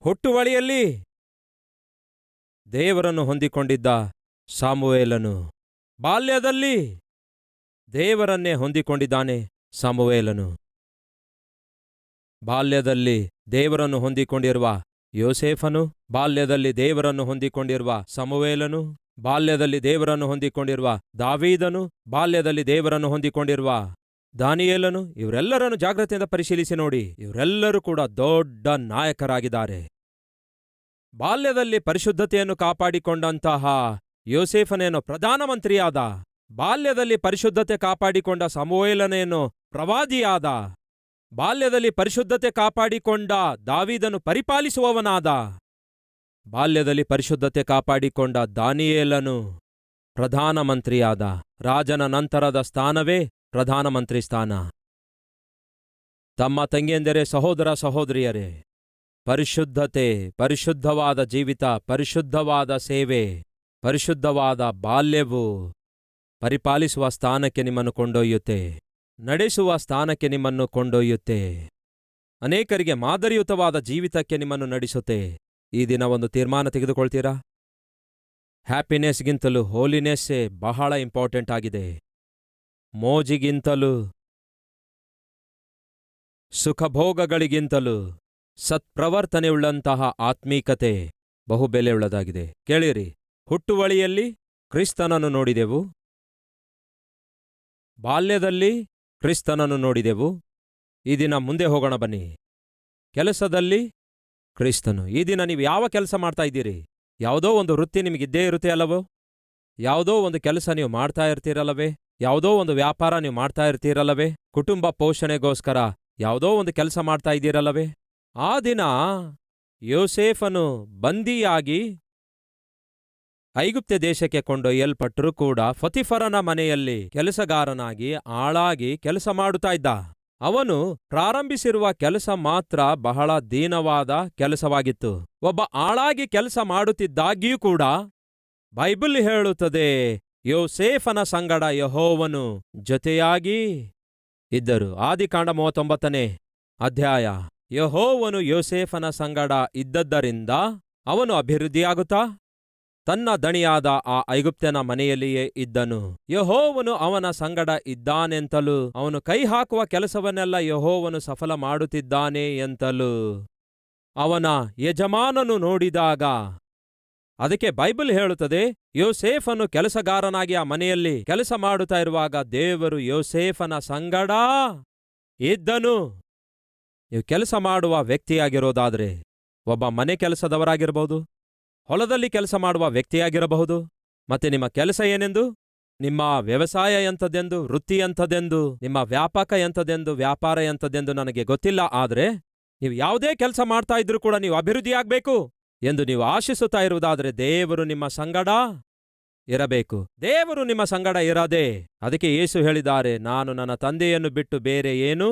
ಹುಟ್ಟುವಳಿಯಲ್ಲಿ ದೇವರನ್ನು ಹೊಂದಿಕೊಂಡಿದ್ದ ಸಾಮುವೇಲನು ಬಾಲ್ಯದಲ್ಲಿ ದೇವರನ್ನೇ ಹೊಂದಿಕೊಂಡಿದ್ದಾನೆ. ಸಾಮುವೇಲನು ಬಾಲ್ಯದಲ್ಲಿ ದೇವರನ್ನು ಹೊಂದಿಕೊಂಡಿರುವ ಯೋಸೇಫನು, ಬಾಲ್ಯದಲ್ಲಿ ದೇವರನ್ನು ಹೊಂದಿಕೊಂಡಿರುವ ಸಮುವೇಲನು, ಬಾಲ್ಯದಲ್ಲಿ ದೇವರನ್ನು ಹೊಂದಿಕೊಂಡಿರುವ ದಾವೀದನು, ಬಾಲ್ಯದಲ್ಲಿ ದೇವರನ್ನು ಹೊಂದಿಕೊಂಡಿರುವ ದಾನಿಯೇಲನು, ಇವರೆಲ್ಲರನ್ನು ಜಾಗ್ರತೆಯಿಂದ ಪರಿಶೀಲಿಸಿ ನೋಡಿ. ಇವರೆಲ್ಲರೂ ಕೂಡ ದೊಡ್ಡ ನಾಯಕರಾಗಿದ್ದಾರೆ. ಬಾಲ್ಯದಲ್ಲಿ ಪರಿಶುದ್ಧತೆಯನ್ನು ಕಾಪಾಡಿಕೊಂಡಂತಹ ಯೋಸೇಫನೇನೋ ಪ್ರಧಾನಮಂತ್ರಿಯಾದ, ಬಾಲ್ಯದಲ್ಲಿ ಪರಿಶುದ್ಧತೆ ಕಾಪಾಡಿಕೊಂಡ ಸಮುವೇಲನೇನೋ ಪ್ರವಾದಿಯಾದ, ಬಾಲ್ಯದಲ್ಲಿ ಪರಿಶುದ್ಧತೆ ಕಾಪಾಡಿಕೊಂಡ ದಾವೀದನು ಪರಿಪಾಲಿಸುವವನಾದ, ಬಾಲ್ಯದಲ್ಲಿ ಪರಿಶುದ್ಧತೆ ಕಾಪಾಡಿಕೊಂಡ ದಾನಿಯೇಲನು ಪ್ರಧಾನಮಂತ್ರಿಯಾದ. ರಾಜನ ನಂತರದ ಸ್ಥಾನವೇ ಪ್ರಧಾನಮಂತ್ರಿ ಸ್ಥಾನ. ತಮ್ಮ ತಂಗಿಯಂದರೆ, ಸಹೋದರ ಸಹೋದರಿಯರೇ, ಪರಿಶುದ್ಧತೆ, ಪರಿಶುದ್ಧವಾದ ಜೀವಿತ, ಪರಿಶುದ್ಧವಾದ ಸೇವೆ, ಪರಿಶುದ್ಧವಾದ ಬಾಲ್ಯವು ಪರಿಪಾಲಿಸುವ ಸ್ಥಾನಕ್ಕೆ ನಿಮ್ಮನ್ನು ಕೊಂಡೊಯ್ಯುತ್ತೆ, ನಡೆಸುವ ಸ್ಥಾನಕ್ಕೆ ನಿಮ್ಮನ್ನು ಕೊಂಡೊಯ್ಯುತ್ತೆ, ಅನೇಕರಿಗೆ ಮಾದರಿಯುತವಾದ ಜೀವಿತಕ್ಕೆ ನಿಮ್ಮನ್ನು ನಡೆಸುತ್ತೆ. ಈ ದಿನ ಒಂದು ತೀರ್ಮಾನ ತೆಗೆದುಕೊಳ್ತೀರಾ? ಹ್ಯಾಪಿನೆಸ್ಗಿಂತಲೂ ಹೋಲಿನೆಸ್ಸೇ ಬಹಳ ಇಂಪಾರ್ಟೆಂಟ್ ಆಗಿದೆ. ಮೋಜಿಗಿಂತಲೂ, ಸುಖಭೋಗಗಳಿಗಿಂತಲೂ ಸತ್ಪ್ರವರ್ತನೆಯುಳ್ಳಂತಹ ಆತ್ಮೀಕತೆ ಬಹುಬೆಲೆಯುಳ್ಳದಾಗಿದೆ. ಕೇಳಿರಿ, ಹುಟ್ಟುವಳಿಯಲ್ಲಿ ಕ್ರಿಸ್ತನನ್ನು ನೋಡಿದೆವು, ಬಾಲ್ಯದಲ್ಲಿ ಕ್ರಿಸ್ತನನ್ನು ನೋಡಿದೆವು. ಈ ದಿನ ಮುಂದೆ ಹೋಗೋಣ ಬನ್ನಿ. ಕೆಲಸದಲ್ಲಿ ಕ್ರಿಸ್ತನು. ಈ ದಿನ ನೀವು ಯಾವ ಕೆಲಸ ಮಾಡ್ತಾ ಇದ್ದೀರಿ? ಯಾವುದೋ ಒಂದು ವೃತ್ತಿ ನಿಮಗಿದ್ದೇ ಇರುತ್ತೆ ಅಲ್ಲವೋ? ಯಾವುದೋ ಒಂದು ಕೆಲಸ ನೀವು ಮಾಡ್ತಾ ಇರ್ತೀರಲ್ಲವೇ? ಯಾವುದೋ ಒಂದು ವ್ಯಾಪಾರ ನೀವು ಮಾಡ್ತಾ ಇರ್ತೀರಲ್ಲವೇ? ಕುಟುಂಬ ಪೋಷಣೆಗೋಸ್ಕರ ಯಾವುದೋ ಒಂದು ಕೆಲಸ ಮಾಡ್ತಾ ಇದ್ದೀರಲ್ಲವೇ? ಆ ದಿನ ಯೋಸೇಫನು ಬಂದಿಯಾಗಿ ಐಗುಪ್ತ ದೇಶಕ್ಕೆ ಕೊಂಡೊಯ್ಯಲ್ಪಟ್ಟರೂ ಕೂಡ ಫತಿಫರನ ಮನೆಯಲ್ಲಿ ಕೆಲಸಗಾರನಾಗಿ ಆಳಾಗಿ ಕೆಲಸ ಮಾಡುತ್ತಾ ಇದ್ದ. ಅವನು ಪ್ರಾರಂಭಿಸಿರುವ ಕೆಲಸ ಮಾತ್ರ ಬಹಳ ದೀನವಾದ ಕೆಲಸವಾಗಿತ್ತು. ಒಬ್ಬ ಆಳಾಗಿ ಕೆಲಸ ಮಾಡುತ್ತಿದ್ದಾಗ್ಯೂ ಕೂಡ ಬೈಬಲ್ ಹೇಳುತ್ತದೆ, ಯೋಸೇಫನ ಸಂಗಡ ಯೆಹೋವನು ಜೊತೆಯಾಗಿ ಇದ್ದರು. ಆದಿಕಾಂಡ 39ನೇ ಅಧ್ಯಾಯ. ಯೆಹೋವನು ಯೋಸೇಫನ ಸಂಗಡ ಇದ್ದದ್ದರಿಂದ ಅವನು ಅಭಿವೃದ್ಧಿಯಾಗುತ್ತಾ ತನ್ನ ದಣಿಯಾದ ಆ ಐಗುಪ್ತನ ಮನೆಯಲ್ಲಿಯೇ ಇದ್ದನು. ಯೆಹೋವನು ಅವನ ಸಂಗಡ ಇದ್ದಾನೆಂತಲೂ, ಅವನು ಕೈ ಹಾಕುವ ಕೆಲಸವನ್ನೆಲ್ಲ ಯೆಹೋವನು ಸಫಲ ಮಾಡುತ್ತಿದ್ದಾನೆ ಎಂತಲೂ ಅವನ ಯಜಮಾನನು ನೋಡಿದಾಗ, ಅದಕ್ಕೆ ಬೈಬಲ್ ಹೇಳುತ್ತದೆ, ಯೋಸೇಫನು ಕೆಲಸಗಾರನಾಗಿ ಆ ಮನೆಯಲ್ಲಿ ಕೆಲಸ ಮಾಡುತ್ತಾ ಇರುವಾಗ ದೇವರು ಯೋಸೇಫನ ಸಂಗಡ ಇದ್ದನು. ನೀವು ಕೆಲಸ ಮಾಡುವ ವ್ಯಕ್ತಿಯಾಗಿರೋದಾದ್ರೆ, ಒಬ್ಬ ಮನೆ ಕೆಲಸದವರಾಗಿರಬಹುದು, ಹೊಲದಲ್ಲಿ ಕೆಲಸ ಮಾಡುವ ವ್ಯಕ್ತಿಯಾಗಿರಬಹುದು, ಮತ್ತೆ ನಿಮ್ಮ ಕೆಲಸ ಏನೆಂದು, ನಿಮ್ಮ ವ್ಯವಸಾಯ ಎಂಥದೆಂದು, ವೃತ್ತಿ ಎಂಥದೆಂದು, ನಿಮ್ಮ ವ್ಯಾಪಕ ಎಂಥದೆಂದು, ವ್ಯಾಪಾರ ಎಂಥದೆಂದು ನನಗೆ ಗೊತ್ತಿಲ್ಲ. ಆದರೆ ನೀವು ಯಾವುದೇ ಕೆಲಸ ಮಾಡ್ತಾ ಇದ್ರೂ ಕೂಡ ನೀವು ಅಭಿವೃದ್ಧಿಯಾಗಬೇಕು ಎಂದು ನೀವು ಆಶಿಸುತ್ತಾ ಇರುವುದಾದರೆ ದೇವರು ನಿಮ್ಮ ಸಂಗಡ ಇರಬೇಕು. ದೇವರು ನಿಮ್ಮ ಸಂಗಡ ಇರದೆ, ಅದಕ್ಕೆ ಯೇಸು ಹೇಳಿದ್ದಾರೆ, ನಾನು ನನ್ನ ತಂದೆಯನ್ನು ಬಿಟ್ಟು ಬೇರೆ ಏನೂ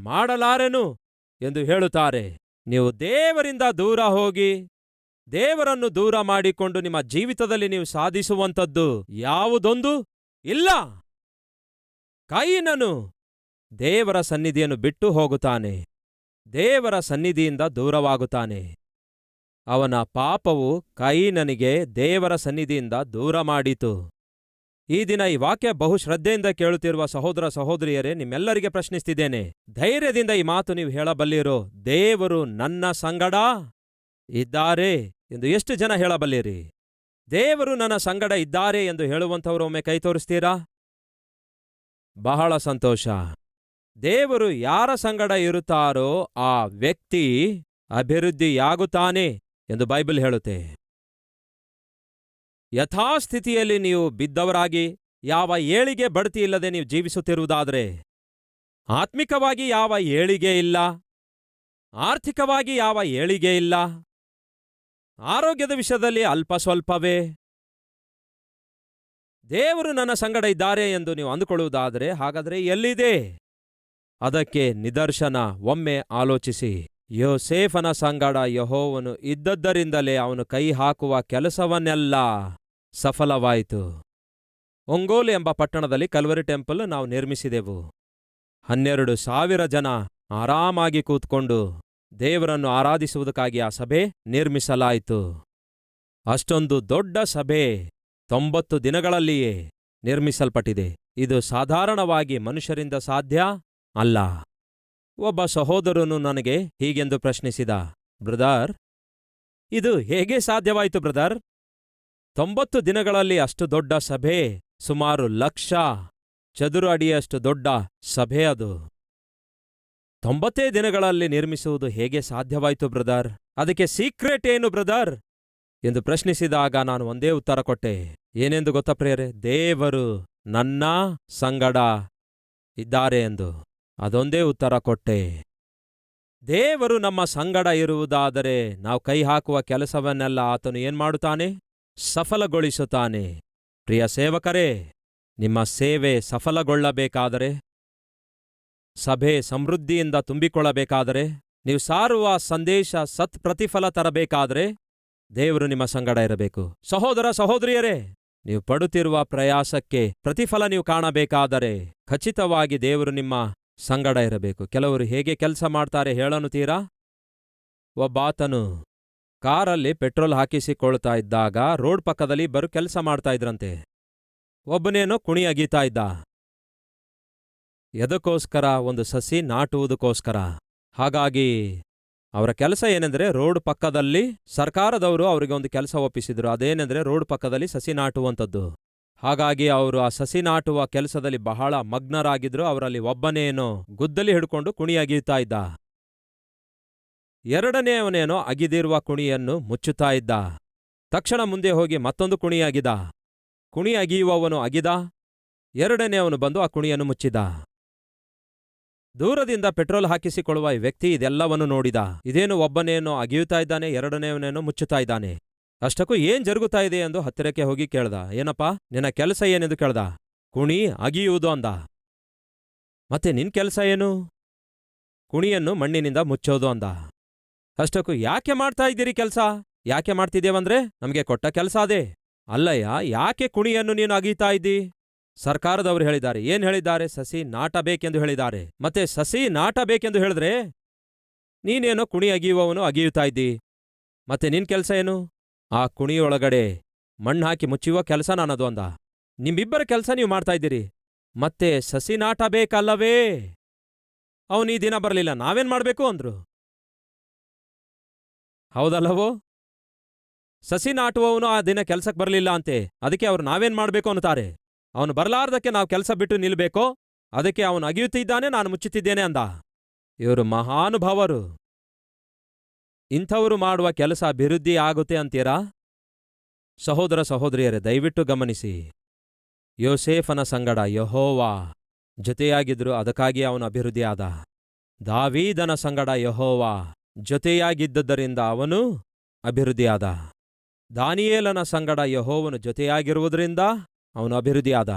ಮಾಡಲಾರೆನು ಎಂದು ಹೇಳುತ್ತಾರೆ. ನೀವು ದೇವರಿಂದ ದೂರ ಹೋಗಿ ದೇವರನ್ನು ದೂರ ಮಾಡಿಕೊಂಡು ನಿಮ್ಮ ಜೀವಿತದಲ್ಲಿ ನೀವು ಸಾಧಿಸುವಂಥದ್ದು ಯಾವುದೊಂದು ಇಲ್ಲ. ಕೈನನು ದೇವರ ಸನ್ನಿಧಿಯನ್ನು ಬಿಟ್ಟು ಹೋಗುತ್ತಾನೆ, ದೇವರ ಸನ್ನಿಧಿಯಿಂದ ದೂರವಾಗುತ್ತಾನೆ. ಅವನ ಪಾಪವು ಕೈನನಿಗೆ ದೇವರ ಸನ್ನಿಧಿಯಿಂದ ದೂರ ಮಾಡಿತು. ಈ ದಿನ ಈ ವಾಕ್ಯ ಬಹು ಶ್ರದ್ಧೆಯಿಂದ ಕೇಳುತ್ತಿರುವ ಸಹೋದರ ಸಹೋದರಿಯರೇ, ನಿಮ್ಮೆಲ್ಲರಿಗೆ ಪ್ರಶ್ನಿಸ್ತಿದ್ದೇನೆ, ಧೈರ್ಯದಿಂದ ಈ ಮಾತು ನೀವು ಹೇಳಬಲ್ಲಿರೋ, ದೇವರು ನನ್ನ ಸಂಗಡ ಇದ್ದಾರೆ ಎಂದು ಎಷ್ಟು ಜನ ಹೇಳಬಲ್ಲಿರಿ? ದೇವರು ನನ್ನ ಸಂಗಡ ಇದ್ದಾರೆ ಎಂದು ಹೇಳುವಂಥವರು ಒಮ್ಮೆ ಕೈ ತೋರಿಸ್ತೀರಾ? ಬಹಳ ಸಂತೋಷ. ದೇವರು ಯಾರ ಸಂಗಡ ಇರುತ್ತಾರೋ ಆ ವ್ಯಕ್ತಿ ಅಭಿವೃದ್ಧಿಯಾಗುತ್ತಾನೆ ಎಂದು ಬೈಬಲ್ ಹೇಳುತ್ತೆ. ಯಥಾಸ್ಥಿತಿಯಲ್ಲಿ ನೀವು ಬಿದ್ದವರಾಗಿ ಯಾವ ಏಳಿಗೆ ಬಡ್ತಿ ಇಲ್ಲದೆ ನೀವು ಜೀವಿಸುತ್ತಿರುವುದಾದರೆ, ಆತ್ಮಿಕವಾಗಿ ಯಾವ ಏಳಿಗೆ ಇಲ್ಲ, ಆರ್ಥಿಕವಾಗಿ ಯಾವ ಏಳಿಗೆ ಇಲ್ಲ, ಆರೋಗ್ಯದ ವಿಷಯದಲ್ಲಿ ಅಲ್ಪ ಸ್ವಲ್ಪವೇ, ದೇವರು ನನ್ನ ಸಂಗಡ ಇದ್ದಾರೆ ಎಂದು ನೀವು ಅಂದುಕೊಳ್ಳುವುದಾದರೆ, ಹಾಗಾದರೆ ಎಲ್ಲಿದೆ? ಅದಕ್ಕೆ ನಿದರ್ಶನ ಒಮ್ಮೆ ಆಲೋಚಿಸಿ. ಯೋಸೇಫನ ಸಂಗಡ ಯೆಹೋವನು ಇದ್ದದ್ದರಿಂದಲೇ ಅವನು ಕೈ ಹಾಕುವ ಕೆಲಸವನ್ನೆಲ್ಲ ಸಫಲವಾಯಿತು. ಒಂಗೋಲ್ ಎಂಬ ಪಟ್ಟಣದಲ್ಲಿ ಕಲ್ವರಿ ಟೆಂಪಲ್ ನಾವು ನಿರ್ಮಿಸಿದೆವು. 12,000 ಜನ ಆರಾಮಾಗಿ ಕೂತ್ಕೊಂಡು ದೇವರನ್ನು ಆರಾಧಿಸುವುದಕ್ಕಾಗಿ ಆ ಸಭೆ ನಿರ್ಮಿಸಲಾಯಿತು. ಅಷ್ಟೊಂದು ದೊಡ್ಡ ಸಭೆ 90 ದಿನಗಳಲ್ಲಿಯೇ ನಿರ್ಮಿಸಲ್ಪಟ್ಟಿದೆ. ಇದು ಸಾಧಾರಣವಾಗಿ ಮನುಷ್ಯರಿಂದ ಸಾಧ್ಯ ಅಲ್ಲ. ಒಬ್ಬ ಸಹೋದರನು ನನಗೆ ಹೀಗೆಂದು ಪ್ರಶ್ನಿಸಿದ, ಬ್ರದರ್, ಇದು ಹೇಗೆ ಸಾಧ್ಯವಾಯಿತು ಬ್ರದರ್? 90 ದಿನಗಳಲ್ಲಿ ಅಷ್ಟು ದೊಡ್ಡ ಸಭೆ, ಸುಮಾರು 1,00,000 ಚದುರು ಅಡಿಯಷ್ಟು ದೊಡ್ಡ ಸಭೆ ಅದು 90 ದಿನಗಳಲ್ಲಿ ನಿರ್ಮಿಸುವುದು ಹೇಗೆ ಸಾಧ್ಯವಾಯಿತು ಬ್ರದರ್? ಅದಕ್ಕೆ ಸೀಕ್ರೆಟ್ ಏನು ಬ್ರದರ್ ಎಂದು ಪ್ರಶ್ನಿಸಿದಾಗ ನಾನು ಒಂದೇ ಉತ್ತರ ಕೊಟ್ಟೆ. ಏನೆಂದು ಗೊತ್ತಾ ಪ್ರಿಯರೇ? ದೇವರು ನನ್ನ ಸಂಗಡ ಇದ್ದಾರೆ ಎಂದು. ಅದೊಂದೇ ಉತ್ತರ ಕೊಟ್ಟೆ. ದೇವರು ನಮ್ಮ ಸಂಗಡ ಇರುವುದಾದರೆ ನಾವು ಕೈ ಹಾಕುವ ಕೆಲಸವನ್ನೆಲ್ಲ ಆತನು ಏನ್ಮಾಡುತ್ತಾನೆ? ಸಫಲಗೊಳಿಸುತ್ತಾನೆ. ಪ್ರಿಯ ಸೇವಕರೇ, ನಿಮ್ಮ ಸೇವೆ ಸಫಲಗೊಳ್ಳಬೇಕಾದರೆ, ಸಭೆ ಸಮೃದ್ಧಿಯಿಂದ ತುಂಬಿಕೊಳ್ಳಬೇಕಾದರೆ, ನೀವು ಸಾರುವ ಸಂದೇಶ ಸತ್ ಪ್ರತಿಫಲ ತರಬೇಕಾದರೆ ದೇವರು ನಿಮ್ಮ ಸಂಗಡ ಇರಬೇಕು. ಸಹೋದರ ಸಹೋದರಿಯರೇ, ನೀವು ಪಡುತ್ತಿರುವ ಪ್ರಯಾಸಕ್ಕೆ ಪ್ರತಿಫಲ ನೀವು ಕಾಣಬೇಕಾದರೆ ಖಚಿತವಾಗಿ ದೇವರು ನಿಮ್ಮ ಸಂಗಡ ಇರಬೇಕು. ಕೆಲವರು ಹೇಗೆ ಕೆಲಸ ಮಾಡ್ತಾರೆ ಹೇಳನುತ್ತೀರಾ? ಒಬ್ಬಾತನು ಕಾರಲ್ಲಿ ಪೆಟ್ರೋಲ್ ಹಾಕಿಸಿಕೊಳ್ತಾ ಇದ್ದಾಗ ರೋಡ್ ಪಕ್ಕದಲ್ಲಿ ಇಬ್ಬರು ಕೆಲಸ ಮಾಡ್ತಾ ಇದ್ರಂತೆ. ಒಬ್ಬನೇನೋ ಕುಣಿ ಅಗೀತಾ ಇದ್ದ. ಎದಕ್ಕೋಸ್ಕರ? ಒಂದು ಸಸಿ ನಾಟುವುದಕ್ಕೋಸ್ಕರ. ಹಾಗಾಗಿ ಅವರ ಕೆಲಸ ಏನೆಂದರೆ, ರೋಡ್ ಪಕ್ಕದಲ್ಲಿ ಸರ್ಕಾರದವರು ಅವರಿಗೆ ಒಂದು ಕೆಲಸ ಒಪ್ಪಿಸಿದ್ರು. ಅದೇನೆಂದರೆ ರೋಡ್ ಪಕ್ಕದಲ್ಲಿ ಸಸಿ ನಾಟುವಂಥದ್ದು. ಹಾಗಾಗಿ ಅವರು ಆ ಸಸಿ ನಾಟುವ ಕೆಲಸದಲ್ಲಿ ಬಹಳ ಮಗ್ನರಾಗಿದ್ರು. ಅವರಲ್ಲಿ ಒಬ್ಬನೇನೋ ಗುದ್ದಲಿ ಹಿಡ್ಕೊಂಡು ಕುಣಿ ಅಗೀತಾ ಇದ್ದ. ಎರಡನೆಯವನೇನೋ ಅಗಿದಿರುವ ಕುಣಿಯನ್ನು ಮುಚ್ಚುತ್ತಾ ಇದ್ದ. ತಕ್ಷಣ ಮುಂದೆ ಹೋಗಿ ಮತ್ತೊಂದು ಕುಣಿ ಅಗಿದ. ಕುಣಿ ಅಗಿಯುವವನು ಅಗಿದ, ಎರಡನೆಯವನು ಬಂದು ಆ ಕುಣಿಯನ್ನು ಮುಚ್ಚಿದ. ದೂರದಿಂದ ಪೆಟ್ರೋಲ್ ಹಾಕಿಸಿಕೊಳ್ಳುವ ಈ ವ್ಯಕ್ತಿ ಇದೆಲ್ಲವನ್ನು ನೋಡಿದ. ಇದೇನು ಒಬ್ಬನೇನೋ ಅಗಿಯುತ್ತಾ ಇದ್ದಾನೆ, ಎರಡನೆಯವನೇನೋ ಮುಚ್ಚುತ್ತಾ ಇದ್ದಾನೆ. ಅಷ್ಟಕ್ಕೂ ಏನ್ ಜರುಗುತ್ತಾ ಇದೆ ಎಂದು ಹತ್ತಿರಕ್ಕೆ ಹೋಗಿ ಕೇಳ್ದ. ಏನಪ್ಪಾ ನಿನ್ನ ಕೆಲಸ ಏನೆಂದು ಕೇಳ್ದ. ಕುಣಿ ಅಗಿಯುವುದು ಅಂದ. ಮತ್ತೆ ನಿನ್ ಕೆಲಸ ಏನು? ಕುಣಿಯನ್ನು ಮಣ್ಣಿನಿಂದ ಮುಚ್ಚೋದು ಅಂದ. ಅಷ್ಟಕ್ಕೂ ಯಾಕೆ ಮಾಡ್ತಾ ಇದ್ದೀರಿ ಕೆಲಸ? ಯಾಕೆ ಮಾಡ್ತಿದ್ದೇವಂದ್ರೆ ನಮಗೆ ಕೊಟ್ಟ ಕೆಲಸ ಅದೇ. ಅಲ್ಲಯ್ಯ, ಯಾಕೆ ಕುಣಿಯನ್ನು ನೀನು ಅಗೀತಾ ಇದ್ದಿ? ಸರ್ಕಾರದವರು ಹೇಳಿದ್ದಾರೆ. ಏನ್ ಹೇಳಿದ್ದಾರೆ? ಸಸಿ ನಾಟಬೇಕೆಂದು ಹೇಳಿದ್ದಾರೆ. ಮತ್ತೆ ಸಸಿ ನಾಟಬೇಕೆಂದು ಹೇಳಿದ್ರೆ ನೀನೇನೋ ಕುಣಿ ಅಗಿಯುವವನು ಅಗಿಯುತ್ತಾ ಇದ್ದಿ. ಮತ್ತೆ ನಿನ್ ಕೆಲಸ ಏನು? ಆ ಕುಣಿಯೊಳಗಡೆ ಮಣ್ಣು ಹಾಕಿ ಮುಚ್ಚುವ ಕೆಲಸ ನಾನದು ಅಂದ. ನಿಮ್ಮಿಬ್ಬರ ಕೆಲಸ ನೀವು ಮಾಡ್ತಾ ಇದ್ದೀರಿ. ಮತ್ತೆ ಸಸಿ ನಾಟಬೇಕಲ್ಲವೇ? ಅವನು ಈ ದಿನ ಬರಲಿಲ್ಲ, ನಾವೇನ್ ಮಾಡ್ಬೇಕು ಅಂದ್ರು. ಹೌದಲ್ಲವೋ? ಸಸಿ ನಾಟುವವನು ಆ ದಿನ ಕೆಲ್ಸಕ್ಕೆ ಬರಲಿಲ್ಲ ಅಂತೆ. ಅದಕ್ಕೆ ಅವ್ರು ನಾವೇನ್ ಮಾಡ್ಬೇಕು ಅನ್ನುತ್ತಾರೆ. ಅವನು ಬರಲಾರ್ದಕ್ಕೆ ನಾವು ಕೆಲಸ ಬಿಟ್ಟು ನಿಲ್ಬೇಕೋ? ಅದಕ್ಕೆ ಅವನು ಅಗಿಯುತ್ತಿದ್ದಾನೆ, ನಾನು ಮುಚ್ಚುತ್ತಿದ್ದೇನೆ ಅಂದ. ಇವರು ಮಹಾನುಭಾವರು. ಇಂಥವರು ಮಾಡುವ ಕೆಲಸ ಅಭಿವೃದ್ಧಿ ಆಗುತ್ತೆ ಅಂತೀರಾ? ಸಹೋದರ ಸಹೋದರಿಯರೇ, ದಯವಿಟ್ಟು ಗಮನಿಸಿ. ಯೋಸೇಫನ ಸಂಗಡ ಯೆಹೋವ ಜೊತೆಯಾಗಿದ್ರು, ಅದಕ್ಕಾಗಿ ಅವನು ಅಭಿವೃದ್ಧಿ ಆದ. ದಾವೀದನ ಸಂಗಡ ಯೆಹೋವ ಜೊತೆಯಾಗಿದ್ದರಿಂದ ಅವನು ಅಭಿವೃದ್ಧಿಯಾದ. ದಾನಿಯೇಲನ ಸಂಗಡ ಯೆಹೋವನು ಜೊತೆಯಾಗಿರುವುದರಿಂದ ಅವನು ಅಭಿವೃದ್ಧಿಯಾದ.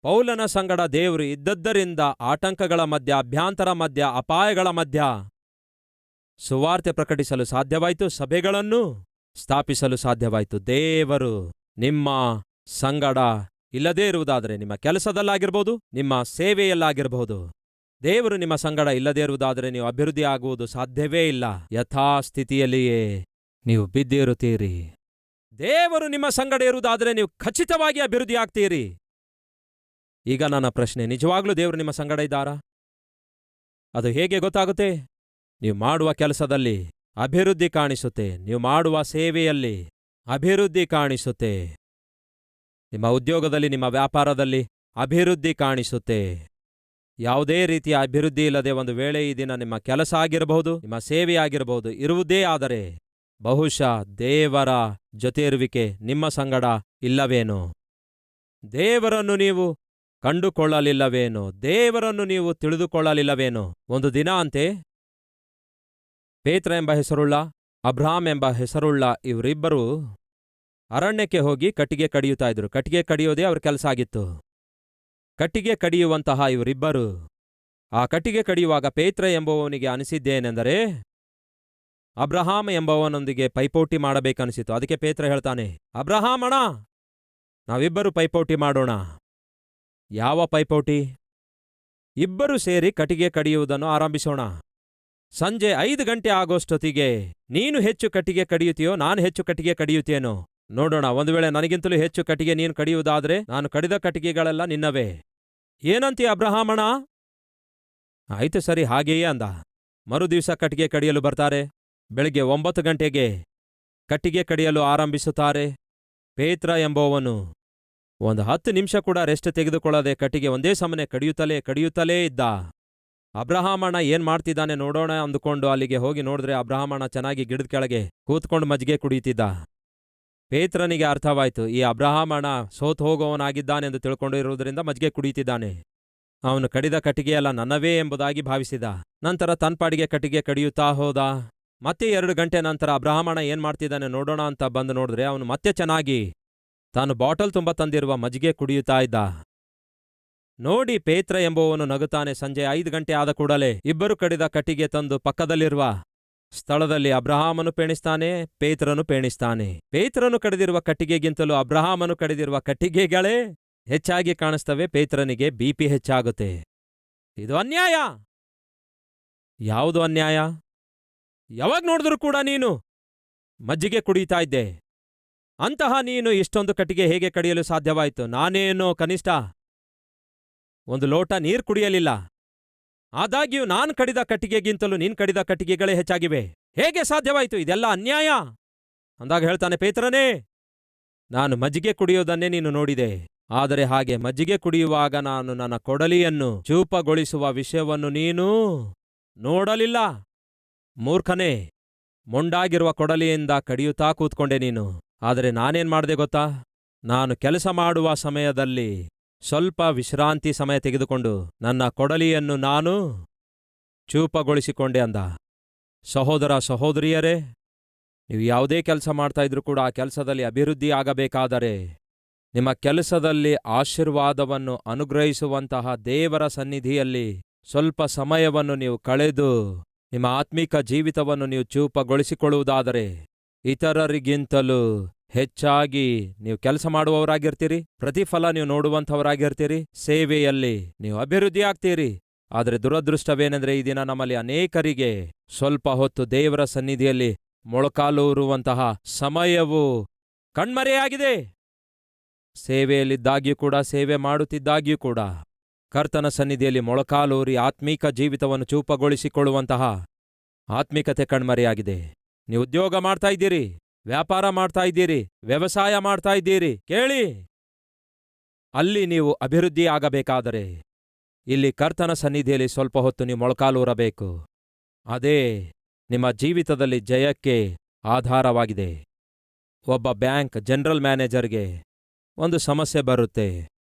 ಪೌಲನ ಸಂಗಡ ದೇವರು ಇದ್ದದ್ದರಿಂದ ಆಟಂಕಗಳ ಮಧ್ಯ, ಅಭ್ಯಂತರ ಮಧ್ಯ, ಅಪಾಯಗಳ ಮಧ್ಯ ಸುವಾರ್ತೆ ಪ್ರಕಟಿಸಲು ಸಾಧ್ಯವಾಯಿತು, ಸಭೆಗಳನ್ನು ಸ್ಥಾಪಿಸಲು ಸಾಧ್ಯವಾಯಿತು. ದೇವರು ನಿಮ್ಮ ಸಂಗಡ ಇಲ್ಲದೇ ಇರುವುದಾದರೆ, ನಿಮ್ಮ ಕೆಲಸದಲ್ಲಾಗಿರ್ಬೋದು, ನಿಮ್ಮ ಸೇವೆಯಲ್ಲಾಗಿರಬಹುದು, ದೇವರು ನಿಮ್ಮ ಸಂಗಡ ಇಲ್ಲದೇ ಇರುವುದಾದರೆ ನೀವು ಅಭಿವೃದ್ಧಿ ಆಗುವುದು ಸಾಧ್ಯವೇ ಇಲ್ಲ. ಯಥಾಸ್ಥಿತಿಯಲ್ಲಿಯೇ ನೀವು ಬಿದ್ದಿರುತ್ತೀರಿ. ದೇವರು ನಿಮ್ಮ ಸಂಗಡ ಇರುವುದಾದರೆ ನೀವು ಖಚಿತವಾಗಿ ಅಭಿವೃದ್ಧಿ ಆಗ್ತೀರಿ. ಈಗ ನನ್ನ ಪ್ರಶ್ನೆ, ನಿಜವಾಗ್ಲೂ ದೇವರು ನಿಮ್ಮ ಸಂಗಡ ಇದ್ದಾರಾ? ಅದು ಹೇಗೆ ಗೊತ್ತಾಗುತ್ತೆ? ನೀವು ಮಾಡುವ ಕೆಲಸದಲ್ಲಿ ಅಭಿವೃದ್ಧಿ ಕಾಣಿಸುತ್ತೆ. ನೀವು ಮಾಡುವ ಸೇವೆಯಲ್ಲಿ ಅಭಿವೃದ್ಧಿ ಕಾಣಿಸುತ್ತೆ. ನಿಮ್ಮ ಉದ್ಯೋಗದಲ್ಲಿ, ನಿಮ್ಮ ವ್ಯಾಪಾರದಲ್ಲಿ ಅಭಿವೃದ್ಧಿ ಕಾಣಿಸುತ್ತೆ. ಯಾವುದೇ ರೀತಿಯ ಅಭಿವೃದ್ಧಿ ಇಲ್ಲದೆ ಒಂದು ವೇಳೆ ಈ ದಿನ ನಿಮ್ಮ ಕೆಲಸ ಆಗಿರಬಹುದು, ನಿಮ್ಮ ಸೇವೆಯಾಗಿರಬಹುದು, ಇರುವುದೇ ಆದರೆ ಬಹುಶಃ ದೇವರ ಜೊತೆ ಇರುವಿಕೆ ನಿಮ್ಮ ಸಂಗಡ ಇಲ್ಲವೇನೋ? ದೇವರನ್ನು ನೀವು ಕಂಡುಕೊಳ್ಳಲಿಲ್ಲವೇನೋ? ದೇವರನ್ನು ನೀವು ತಿಳಿದುಕೊಳ್ಳಲಿಲ್ಲವೇನೋ? ಒಂದು ದಿನ ಅಂತೆ ಪೇತ್ರ ಎಂಬ ಹೆಸರುಳ್ಳ, ಅಬ್ರಹಾಮ್ ಎಂಬ ಹೆಸರುಳ್ಳ ಇವರಿಬ್ಬರು ಅರಣ್ಯಕ್ಕೆ ಹೋಗಿ ಕಟ್ಟಿಗೆ ಕಡಿಯುತ್ತಾ ಇದ್ರು. ಕಟ್ಟಿಗೆ ಕಡಿಯೋದೇ ಅವ್ರ ಕೆಲಸ ಆಗಿತ್ತು. ಕಟ್ಟಿಗೆ ಕಡಿಯುವಂತಹ ಇವರಿಬ್ಬರು ಆ ಕಟ್ಟಿಗೆ ಕಡಿಯುವಾಗ ಪೇತ್ರ ಎಂಬುವವನಿಗೆ ಅನಿಸಿದ್ದೇನೆಂದರೆ ಅಬ್ರಹಾಮ್ ಎಂಬವನೊಂದಿಗೆ ಪೈಪೋಟಿ ಮಾಡಬೇಕನಿಸಿತು. ಅದಕ್ಕೆ ಪೇತ್ರ ಹೇಳ್ತಾನೆ, ಅಬ್ರಹಾಮ್ ಅಣ್ಣ, ನಾವಿಬ್ಬರು ಪೈಪೋಟಿ ಮಾಡೋಣ. ಯಾವ ಪೈಪೋಟಿ? ಇಬ್ಬರು ಸೇರಿ ಕಟ್ಟಿಗೆ ಕಡಿಯುವುದನ್ನು ಆರಂಭಿಸೋಣ. ಸಂಜೆ 5 ಗಂಟೆ ಆಗೋಷ್ಟೊತ್ತಿಗೆ ನೀನು ಹೆಚ್ಚು ಕಟ್ಟಿಗೆ ಕಡಿಯುತ್ತೀಯೋ ನಾನು ಹೆಚ್ಚು ಕಟ್ಟಿಗೆ ಕಡಿಯುತ್ತೇನೋ ನೋಡೋಣ. ಒಂದು ವೇಳೆ ನನಗಿಂತಲೂ ಹೆಚ್ಚು ಕಟ್ಟಿಗೆ ನೀನು ಕಡಿಯುವುದಾದ್ರೆ ನಾನು ಕಡಿದ ಕಟ್ಟಿಗೆಗಳೆಲ್ಲ ನಿನ್ನವೇ. ಏನಂತೀಯ ಅಬ್ರಹಾಮಣ? ಆಯ್ತು ಸರಿ, ಹಾಗೆಯೇ ಅಂದ. ಮರುದಿವಸ ಕಟ್ಟಿಗೆ ಕಡಿಯಲು ಬರ್ತಾರೆ. ಬೆಳಿಗ್ಗೆ 9 ಗಂಟೆಗೆ ಕಟ್ಟಿಗೆ ಕಡಿಯಲು ಆರಂಭಿಸುತ್ತಾರೆ. ಪೇತ್ರ ಎಂಬುವವನು 10 ನಿಮಿಷ ಕೂಡ ರೆಸ್ಟ್ ತೆಗೆದುಕೊಳ್ಳದೆ ಕಟ್ಟಿಗೆ ಒಂದೇ ಸಮನೆ ಕಡಿಯುತ್ತಲೇ ಇದ್ದ. ಅಬ್ರಹಾಮಣ್ಣ ಏನ್ ಮಾಡ್ತಿದ್ದಾನೆ ನೋಡೋಣ ಅಂದುಕೊಂಡು ಅಲ್ಲಿಗೆ ಹೋಗಿ ನೋಡಿದ್ರೆ ಅಬ್ರಹಾಮಣ್ಣ ಚೆನ್ನಾಗಿ ಗಿಡದ ಕೆಳಗೆ ಕೂತ್ಕೊಂಡು ಮಜ್ಜಿಗೆ ಕುಡಿಯುತ್ತಿದ್ದ. ಪೇತ್ರನಿಗೆ ಅರ್ಥವಾಯ್ತು, ಈ ಅಬ್ರಹಾಮಣ್ಣ ಸೋತ್ ಹೋಗುವವನಾಗಿದ್ದಾನೆಂದು ತಿಳ್ಕೊಂಡಿರುವುದರಿಂದ ಮಜ್ಜಿಗೆ ಕುಡಿಯುತ್ತಿದ್ದಾನೆ. ಅವನು ಕಡಿದ ಕಟ್ಟಿಗೆಯಲ್ಲ ನನ್ನವೇ ಎಂಬುದಾಗಿ ಭಾವಿಸಿದ. ನಂತರ ತನ್ಪಾಡಿಗೆ ಕಟ್ಟಿಗೆ ಕಡಿಯುತ್ತಾ ಹೋದ. ಮತ್ತೆ 2 ಗಂಟೆ ನಂತರ ಅಬ್ರಹಾಮಣ್ಣ ಏನ್ ಮಾಡ್ತಿದ್ದಾನೆ ನೋಡೋಣ ಅಂತ ಬಂದು ನೋಡಿದ್ರೆ ಅವನು ಮತ್ತೆ ಚೆನ್ನಾಗಿ ತಾನು ಬಾಟಲ್ ತುಂಬ ತಂದಿರುವ ಮಜ್ಜಿಗೆ ಕುಡಿಯುತ್ತಾ ಇದ್ದ. ನೋಡಿ ಪೇತ್ರ ಎಂಬುವವನು ನಗುತ್ತಾನೆ. ಸಂಜೆ 5 ಗಂಟೆ ಆದ ಕೂಡಲೇ ಇಬ್ಬರು ಕಡಿದ ಕಟ್ಟಿಗೆ ತಂದು ಪಕ್ಕದಲ್ಲಿರುವ ಸ್ಥಳದಲ್ಲಿ ಅಬ್ರಹಾಮನು ಪೇಣಿಸ್ತಾನೆ, ಪೇತ್ರನು ಪೇಣಿಸ್ತಾನೆ. ಪೇತ್ರನು ಕಡಿದಿರುವ ಕಟ್ಟಿಗೆಗಿಂತಲೂ ಅಬ್ರಹಾಮನು ಕಡಿದಿರುವ ಕಟ್ಟಿಗೆಗಳೇ ಹೆಚ್ಚಾಗಿ ಕಾಣಿಸ್ತವೆ. ಪೇತ್ರನಿಗೆ ಬಿಪಿ ಹೆಚ್ಚಾಗುತ್ತೆ. ಇದು ಅನ್ಯಾಯ. ಯಾವುದು ಅನ್ಯಾಯ? ಯಾವಾಗ ನೋಡಿದ್ರೂ ಕೂಡ ನೀನು ಮಜ್ಜಿಗೆ ಕುಡಿಯುತ್ತಾ ಇದ್ದೆ. ಅಂತಹ ನೀನು ಇಷ್ಟೊಂದು ಕಟ್ಟಿಗೆ ಹೇಗೆ ಕಡಿಯಲು ಸಾಧ್ಯವಾಯಿತು? ನಾನೇನೋ ಕನಿಷ್ಠ 1 ಲೋಟ ನೀರು ಕುಡಿಯಲಿಲ್ಲ. ಆದಾಗ್ಯೂ ನಾನು ಕಡಿದ ಕಟ್ಟಿಗೆಗಿಂತಲೂ ನೀನು ಕಡಿದ ಕಟ್ಟಿಗೆಗಳೇ ಹೆಚ್ಚಾಗಿವೆ. ಹೇಗೆ ಸಾಧ್ಯವಾಯಿತು? ಇದೆಲ್ಲ ಅನ್ಯಾಯ ಅಂದಾಗ ಹೇಳ್ತಾನೆ, ಪೇತ್ರನೇ, ನಾನು ಮಜ್ಜಿಗೆ ಕುಡಿಯೋದನ್ನೇ ನೀನು ನೋಡಿದೆ. ಆದರೆ ಹಾಗೆ ಮಜ್ಜಿಗೆ ಕುಡಿಯುವಾಗ ನಾನು ನನ್ನ ಕೊಡಲಿಯನ್ನು ಚೂಪಗೊಳಿಸುವ ವಿಷಯವನ್ನು ನೀನು ನೋಡಲಿಲ್ಲ. ಮೂರ್ಖನೇ, ಮೊಂಡಾಗಿರುವ ಕೊಡಲಿಯಿಂದ ಕಡಿಯುತ್ತಾ ಕೂತ್ಕೊಂಡೆ ನೀನು. ಆದರೆ ನಾನೇನ್ ಮಾಡ್ದೆ ಗೊತ್ತಾ? ನಾನು ಕೆಲಸ ಮಾಡುವ ಸಮಯದಲ್ಲಿ ಸ್ವಲ್ಪ ವಿಶ್ರಾಂತಿ ಸಮಯ ತೆಗೆದುಕೊಂಡು ನನ್ನ ಕೊಡಲಿಯನ್ನು ನಾನು ಚೂಪಗೊಳಿಸಿಕೊಂಡೆ ಅಂದ. ಸಹೋದರ ಸಹೋದರಿಯರೇ, ನೀವು ಯಾವುದೇ ಕೆಲಸ ಮಾಡ್ತಾ ಇದ್ರೂ ಕೂಡ ಆ ಕೆಲಸದಲ್ಲಿ ಅಭಿವೃದ್ಧಿ ಆಗಬೇಕಾದರೆ, ನಿಮ್ಮ ಕೆಲಸದಲ್ಲಿ ಆಶೀರ್ವಾದವನ್ನು ಅನುಗ್ರಹಿಸುವಂತಹ ದೇವರ ಸನ್ನಿಧಿಯಲ್ಲಿ ಸ್ವಲ್ಪ ಸಮಯವನ್ನು ನೀವು ಕಳೆದು ನಿಮ್ಮ ಆತ್ಮಿಕ ಜೀವಿತವನ್ನು ನೀವು ಚೂಪಗೊಳಿಸಿಕೊಳ್ಳುವುದಾದರೆ ಇತರರಿಗಿಂತಲೂ ಹೆಚ್ಚಾಗಿ ನೀವು ಕೆಲಸ ಮಾಡುವವರಾಗಿರ್ತೀರಿ, ಪ್ರತಿಫಲ ನೀವು ನೋಡುವಂಥವರಾಗಿರ್ತೀರಿ, ಸೇವೆಯಲ್ಲಿ ನೀವು ಅಭಿವೃದ್ಧಿ ಆಗ್ತೀರಿ. ಆದರೆ ದುರದೃಷ್ಟವೇನೆಂದರೆ ಈ ದಿನ ನಮ್ಮಲ್ಲಿ ಅನೇಕರಿಗೆ ಸ್ವಲ್ಪ ಹೊತ್ತು ದೇವರ ಸನ್ನಿಧಿಯಲ್ಲಿ ಮೊಳಕಾಲೂರುವಂತಹ ಸಮಯವು ಕಣ್ಮರೆಯಾಗಿದೆ. ಸೇವೆಯಲ್ಲಿದ್ದಾಗ್ಯೂ ಕೂಡ, ಸೇವೆ ಮಾಡುತ್ತಿದ್ದಾಗ್ಯೂ ಕೂಡ ಕರ್ತನ ಸನ್ನಿಧಿಯಲ್ಲಿ ಮೊಳಕಾಲೂರಿ ಆತ್ಮೀಕ ಜೀವಿತವನ್ನು ಚೂಪಗೊಳಿಸಿಕೊಳ್ಳುವಂತಹ ಆತ್ಮಿಕತೆ ಕಣ್ಮರೆಯಾಗಿದೆ. ನೀವು ಉದ್ಯೋಗ ಮಾಡ್ತಾ ಇದ್ದೀರಿ, ವ್ಯಾಪಾರ ಮಾಡ್ತಾ ಇದ್ದೀರಿ, ವ್ಯವಸಾಯ ಮಾಡ್ತಾ ಇದ್ದೀರಿ, ಕೇಳಿ, ಅಲ್ಲಿ ನೀವು ಅಭಿವೃದ್ಧಿ ಆಗಬೇಕಾದರೆ ಇಲ್ಲಿ ಕರ್ತನ ಸನ್ನಿಧಿಯಲ್ಲಿ ಸ್ವಲ್ಪ ಹೊತ್ತು ನೀವು ಮೊಳಕಾಲೂರಬೇಕು. ಅದೇ ನಿಮ್ಮ ಜೀವಿತದಲ್ಲಿ ಜಯಕ್ಕೆ ಆಧಾರವಾಗಿದೆ. ಒಬ್ಬ ಬ್ಯಾಂಕ್ ಜನರಲ್ ಮ್ಯಾನೇಜರ್ಗೆ ಒಂದು ಸಮಸ್ಯೆ ಬರುತ್ತೆ.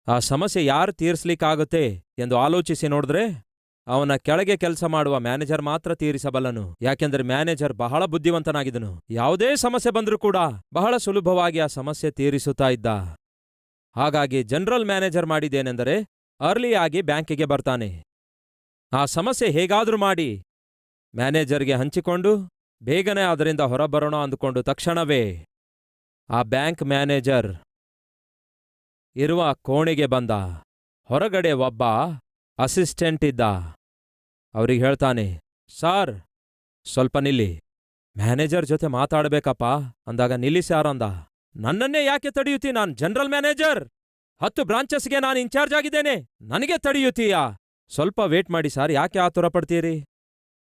ಆ ಸಮಸ್ಯೆ ಯಾರು ತೀರಿಸ್ಲಿಕ್ಕಾಗುತ್ತೆ ಎಂದು ಆಲೋಚಿಸಿ ನೋಡಿದ್ರೆ ಅವನ ಕೆಳಗೆ ಕೆಲಸ ಮಾಡುವ ಮ್ಯಾನೇಜರ್ ಮಾತ್ರ ತೀರಿಸಬಲ್ಲನು. ಯಾಕೆಂದ್ರೆ ಮ್ಯಾನೇಜರ್ ಬಹಳ ಬುದ್ಧಿವಂತನಾಗಿದ್ದನು. ಯಾವುದೇ ಸಮಸ್ಯೆ ಬಂದರೂ ಕೂಡ ಬಹಳ ಸುಲಭವಾಗಿ ಆ ಸಮಸ್ಯೆ ತೀರಿಸುತ್ತಾ ಇದ್ದ. ಹಾಗಾಗಿ ಜನರಲ್ ಮ್ಯಾನೇಜರ್ ಮಾಡಿದ್ದೇನೆಂದರೆ ಅರ್ಲಿಯಾಗಿ ಬ್ಯಾಂಕಿಗೆ ಬರ್ತಾನೆ. ಆ ಸಮಸ್ಯೆ ಹೇಗಾದ್ರೂ ಮಾಡಿ ಮ್ಯಾನೇಜರ್ಗೆ ಹಂಚಿಕೊಂಡು ಬೇಗನೆ ಅದರಿಂದ ಹೊರಬರೋಣ ಅಂದುಕೊಂಡು ತಕ್ಷಣವೇ ಆ ಬ್ಯಾಂಕ್ ಮ್ಯಾನೇಜರ್ ಇರುವ ಕೋಣೆಗೆ ಬಂದ. ಹೊರಗಡೆ ಒಬ್ಬ ಅಸಿಸ್ಟೆಂಟ್ ಇದ್ದ. ಅವ್ರಿಗೆ ಹೇಳ್ತಾನೆ, ಸಾರ್ ಸ್ವಲ್ಪ ನಿಲ್ಲಿ, ಮ್ಯಾನೇಜರ್ ಜೊತೆ ಮಾತಾಡ್ಬೇಕಪ್ಪ ಅಂದಾಗ, ನಿಲ್ಲಿಸ್ಯಾರಂದ. ನನ್ನನ್ನೇ ಯಾಕೆ ತಡೆಯುತ್ತೀ? ನಾನು ಜನರಲ್ ಮ್ಯಾನೇಜರ್, 10 ಬ್ರಾಂಚಸ್ಗೆ ನಾನು ಇನ್ಚಾರ್ಜ್ ಆಗಿದ್ದೇನೆ, ನನಗೆ ತಡೆಯುತ್ತೀಯಾ? ಸ್ವಲ್ಪ ವೇಟ್ ಮಾಡಿ ಸಾರ್, ಯಾಕೆ ಆತುರ ಪಡ್ತೀರಿ?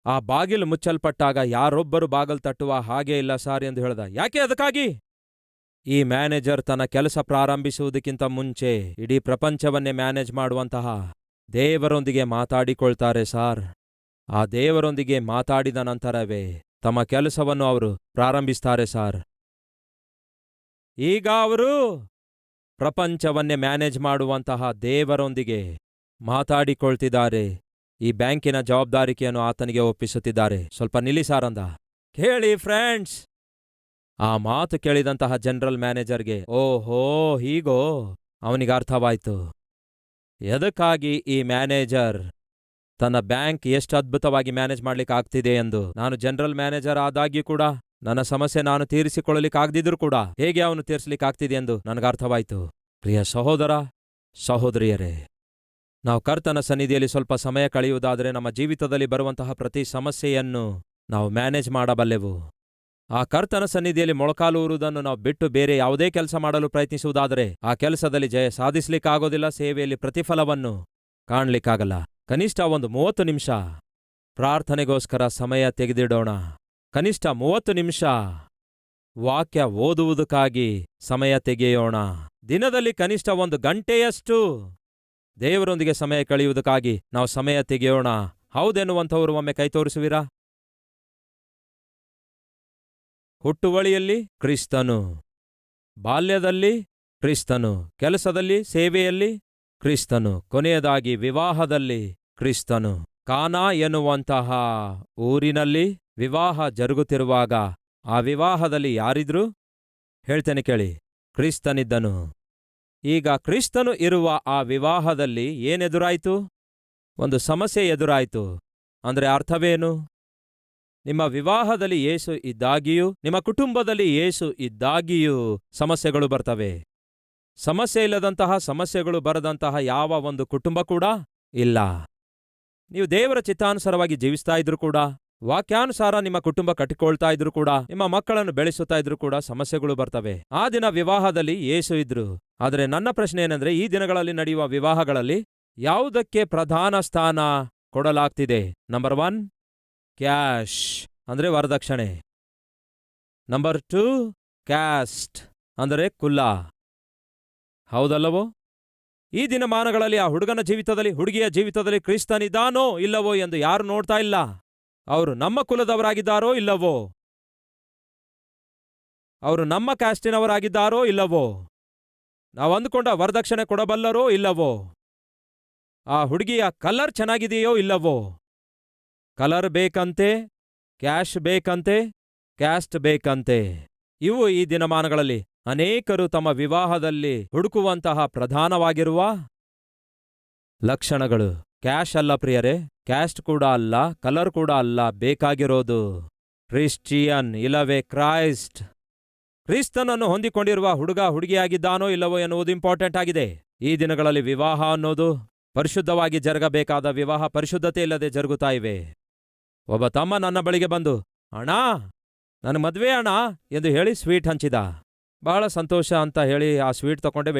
ಆ ಬಾಗಿಲು ಮುಚ್ಚಲ್ಪಟ್ಟಾಗ ಯಾರೊಬ್ಬರು ಬಾಗಿಲು ತಟ್ಟುವ ಹಾಗೇ ಇಲ್ಲ ಸಾರ್ ಎಂದು ಹೇಳ್ದ. ಯಾಕೆ ಅದಕ್ಕಾಗಿ? ಈ ಮ್ಯಾನೇಜರ್ ತನ್ನ ಕೆಲಸ ಪ್ರಾರಂಭಿಸುವುದಕ್ಕಿಂತ ಮುಂಚೆ ಇಡೀ ಪ್ರಪಂಚವನ್ನೇ ಮ್ಯಾನೇಜ್ ಮಾಡುವಂತಹ ದೇವರೊಂದಿಗೆ ಮಾತಾಡಿಕೊಳ್ತಾರೆ ಸಾರ್. ಆ ದೇವರೊಂದಿಗೆ ಮಾತಾಡಿದ ನಂತರವೇ ತಮ್ಮ ಕೆಲಸವನ್ನು ಅವರು ಪ್ರಾರಂಭಿಸ್ತಾರೆ ಸಾರ್. ಈಗ ಅವರು ಪ್ರಪಂಚವನ್ನೇ ಮ್ಯಾನೇಜ್ ಮಾಡುವಂತಹ ದೇವರೊಂದಿಗೆ ಮಾತಾಡಿಕೊಳ್ತಿದ್ದಾರೆ. ಈ ಬ್ಯಾಂಕಿನ ಜವಾಬ್ದಾರಿಕೆಯನ್ನು ಆತನಿಗೆ ಒಪ್ಪಿಸುತ್ತಿದ್ದಾರೆ. ಸ್ವಲ್ಪ ನಿಲ್ಲಿಸಾರಂದ. ಕೇಳಿ ಫ್ರೆಂಡ್ಸ್, ಆ ಮಾತು ಕೇಳಿದಂತಹ ಜನರಲ್ ಮ್ಯಾನೇಜರ್ಗೆ ಓಹೋ ಹೀಗೋ ಅವನಿಗೆ ಅರ್ಥವಾಯ್ತು. ಎದಕ್ಕಾಗಿ ಈ ಮ್ಯಾನೇಜರ್ ತನ್ನ ಬ್ಯಾಂಕ್ ಎಷ್ಟು ಅದ್ಭುತವಾಗಿ ಮ್ಯಾನೇಜ್ ಮಾಡ್ಲಿಕ್ಕಾಗ್ತಿದೆ ಎಂದು. ನಾನು ಜನರಲ್ ಮ್ಯಾನೇಜರ್ ಆದಾಗ್ಯೂ ಕೂಡ ನನ್ನ ಸಮಸ್ಯೆ ನಾನು ತೀರಿಸಿಕೊಳ್ಳಲಿಕ್ಕಾಗ್ದಿದ್ರೂ ಕೂಡ ಹೇಗೆ ಅವನು ತೀರಿಸಲಿಕ್ಕಾಗ್ತಿದೆ ಎಂದು ನನಗರ್ಥವಾಯ್ತು. ಪ್ರಿಯ ಸಹೋದರ ಸಹೋದರಿಯರೇ, ನಾವು ಕರ್ತನ ಸನ್ನಿಧಿಯಲ್ಲಿ ಸ್ವಲ್ಪ ಸಮಯ ಕಳೆಯುವುದಾದರೆ ನಮ್ಮ ಜೀವಿತದಲ್ಲಿ ಬರುವಂತಹ ಪ್ರತಿ ಸಮಸ್ಯೆಯನ್ನು ನಾವು ಮ್ಯಾನೇಜ್ ಮಾಡಬಲ್ಲೆವು. ಆ ಕರ್ತನ ಸನ್ನಿಧಿಯಲ್ಲಿ ಮೊಳಕಾಲೂರುವುದನ್ನು ನಾವು ಬಿಟ್ಟು ಬೇರೆ ಯಾವುದೇ ಕೆಲಸ ಮಾಡಲು ಪ್ರಯತ್ನಿಸುವುದಾದರೆ ಆ ಕೆಲಸದಲ್ಲಿ ಜಯ ಸಾಧಿಸಲಿಕ್ಕಾಗೋದಿಲ್ಲ, ಸೇವೆಯಲ್ಲಿ ಪ್ರತಿಫಲವನ್ನು ಕಾಣಲಿಕ್ಕಾಗಲ್ಲ. ಕನಿಷ್ಠ ಒಂದು 30 ನಿಮಿಷ ಪ್ರಾರ್ಥನೆಗೋಸ್ಕರ ಸಮಯ ತೆಗೆದಿಡೋಣ. ಕನಿಷ್ಠ 30 ನಿಮಿಷ ವಾಕ್ಯ ಓದುವುದಕ್ಕಾಗಿ ಸಮಯ ತೆಗೆಯೋಣ. ದಿನದಲ್ಲಿ ಕನಿಷ್ಠ 1 ಗಂಟೆಯಷ್ಟು ದೇವರೊಂದಿಗೆ ಸಮಯ ಕಳೆಯುವುದಕ್ಕಾಗಿ ನಾವು ಸಮಯ ತೆಗೆಯೋಣ. ಹೌದೆನ್ನುವಂಥವರು ಒಮ್ಮೆ ಕೈ ತೋರಿಸುವಿರಾ? ಹುಟ್ಟುವಳಿಯಲ್ಲಿ ಕ್ರಿಸ್ತನು, ಬಾಲ್ಯದಲ್ಲಿ ಕ್ರಿಸ್ತನು, ಕೆಲಸದಲ್ಲಿ ಸೇವೆಯಲ್ಲಿ ಕ್ರಿಸ್ತನು, ಕೊನೆಯದಾಗಿ ವಿವಾಹದಲ್ಲಿ ಕ್ರಿಸ್ತನು. ಕಾನಾ ಎನ್ನುವಂತಹ ಊರಿನಲ್ಲಿ ವಿವಾಹ ಜರುಗುತ್ತಿರುವಾಗ ಆ ವಿವಾಹದಲ್ಲಿ ಯಾರಿದ್ರು? ಹೇಳ್ತೇನೆ ಕೇಳಿ, ಕ್ರಿಸ್ತನಿದ್ದನು. ಈಗ ಕ್ರಿಸ್ತನು ಇರುವ ಆ ವಿವಾಹದಲ್ಲಿ ಏನೆದುರಾಯಿತು? ಒಂದು ಸಮಸ್ಯೆ ಎದುರಾಯಿತು. ಅಂದ್ರೆ ಅರ್ಥವೇನು? ನಿಮ್ಮ ವಿವಾಹದಲ್ಲಿ ಯೇಸು ಇದ್ದಾಗಿಯೂ ನಿಮ್ಮ ಕುಟುಂಬದಲ್ಲಿ ಯೇಸು ಇದ್ದಾಗಿಯೂ ಸಮಸ್ಯೆಗಳು ಬರ್ತವೆ. ಸಮಸ್ಯೆ ಇಲ್ಲದಂತಹ, ಸಮಸ್ಯೆಗಳು ಬರದಂತಹ ಯಾವ ಒಂದು ಕುಟುಂಬ ಕೂಡ ಇಲ್ಲ. ನೀವು ದೇವರ ಚಿತ್ತಾನುಸಾರವಾಗಿ ಜೀವಿಸ್ತಾ ಇದ್ರು ಕೂಡ, ವಾಕ್ಯಾನುಸಾರ ನಿಮ್ಮ ಕುಟುಂಬ ಕಟ್ಟಿಕೊಳ್ತಾ ಇದ್ರು ಕೂಡ, ನಿಮ್ಮ ಮಕ್ಕಳನ್ನು ಬೆಳೆಸುತ್ತಾ ಇದ್ರು ಕೂಡ ಸಮಸ್ಯೆಗಳು ಬರ್ತವೆ. ಆ ದಿನ ವಿವಾಹದಲ್ಲಿ ಯೇಸು ಇದ್ರು. ಆದರೆ ನನ್ನ ಪ್ರಶ್ನೆ ಏನಂದ್ರೆ, ಈ ದಿನಗಳಲ್ಲಿ ನಡೆಯುವ ವಿವಾಹಗಳಲ್ಲಿ ಯಾವುದಕ್ಕೆ ಪ್ರಧಾನ ಸ್ಥಾನ ಕೊಡಲಾಗ್ತಿದೆ? ನಂಬರ್ 1 ಕ್ಯಾಶ್, ಅಂದ್ರೆ ವರದಕ್ಷಿಣೆ. ನಂಬರ್ 2 ಕ್ಯಾಸ್ಟ್, ಅಂದರೆ ಕುಲ. ಹೌದಲ್ಲವೋ? ಈ ದಿನಮಾನಗಳಲ್ಲಿ ಆ ಹುಡುಗನ ಜೀವಿತದಲ್ಲಿ, ಹುಡುಗಿಯ ಜೀವಿತದಲ್ಲಿ ಕ್ರಿಸ್ತನಿದ್ದಾನೋ ಇಲ್ಲವೋ ಎಂದು ಯಾರು ನೋಡ್ತಾ ಇಲ್ಲ. ಅವರು ನಮ್ಮ ಕುಲದವರಾಗಿದ್ದಾರೋ ಇಲ್ಲವೋ, ಅವರು ನಮ್ಮ ಕ್ಯಾಸ್ಟಿನವರಾಗಿದ್ದಾರೋ ಇಲ್ಲವೋ, ನಾವು ಅಂದುಕೊಂಡ ವರದಕ್ಷಿಣೆ ಕೊಡಬಲ್ಲರೋ ಇಲ್ಲವೋ, ಆ ಹುಡುಗಿಯ ಕಲರ್ ಚೆನ್ನಾಗಿದೆಯೋ ಇಲ್ಲವೋ. ಕಲರ್ ಬೇಕಂತೆ, ಕ್ಯಾಶ್ ಬೇಕಂತೆ, ಕ್ಯಾಸ್ಟ್ ಬೇಕಂತೆ. ಇವು ಈ ದಿನಮಾನಗಳಲ್ಲಿ ಅನೇಕರು ತಮ್ಮ ವಿವಾಹದಲ್ಲಿ ಹುಡುಕುವಂತಹ ಪ್ರಧಾನವಾಗಿರುವ ಲಕ್ಷಣಗಳು. ಕ್ಯಾಶ್ ಅಲ್ಲ ಪ್ರಿಯರೇ, ಕ್ಯಾಸ್ಟ್ ಕೂಡ ಅಲ್ಲ, ಕಲರ್ ಕೂಡ ಅಲ್ಲ. ಬೇಕಾಗಿರೋದು ಕ್ರಿಶ್ಚಿಯನ್ ಇಲ್ಲವೇ ಕ್ರೈಸ್ಟ್. ಕ್ರಿಸ್ತನನ್ನು ಹೊಂದಿಕೊಂಡಿರುವ ಹುಡುಗ ಹುಡುಗಿಯಾಗಿದ್ದಾನೋ ಇಲ್ಲವೋ ಎನ್ನುವುದು ಇಂಪಾರ್ಟೆಂಟ್ ಆಗಿದೆ. ಈ ದಿನಗಳಲ್ಲಿ ವಿವಾಹ ಅನ್ನೋದು ಪರಿಶುದ್ಧವಾಗಿ ಜರುಗಬೇಕಾದ ವಿವಾಹ ಪರಿಶುದ್ಧತೆ ಇಲ್ಲದೆ ಜರುಗುತ್ತಾ ಇವೆ. ಒಬ್ಬ ತಮ್ಮ ನನ್ನ ಬಳಿಗೆ ಬಂದು, ಅಣ್ಣ ನನ್ನ ಮದ್ವೆ ಅಣ್ಣ ಎಂದು ಹೇಳಿ ಸ್ವೀಟ್ ಹಂಚಿದ. ಬಹಳ ಸಂತೋಷ ಅಂತ ಹೇಳಿ ಆ ಸ್ವೀಟ್ ತಗೊಂಡೆ,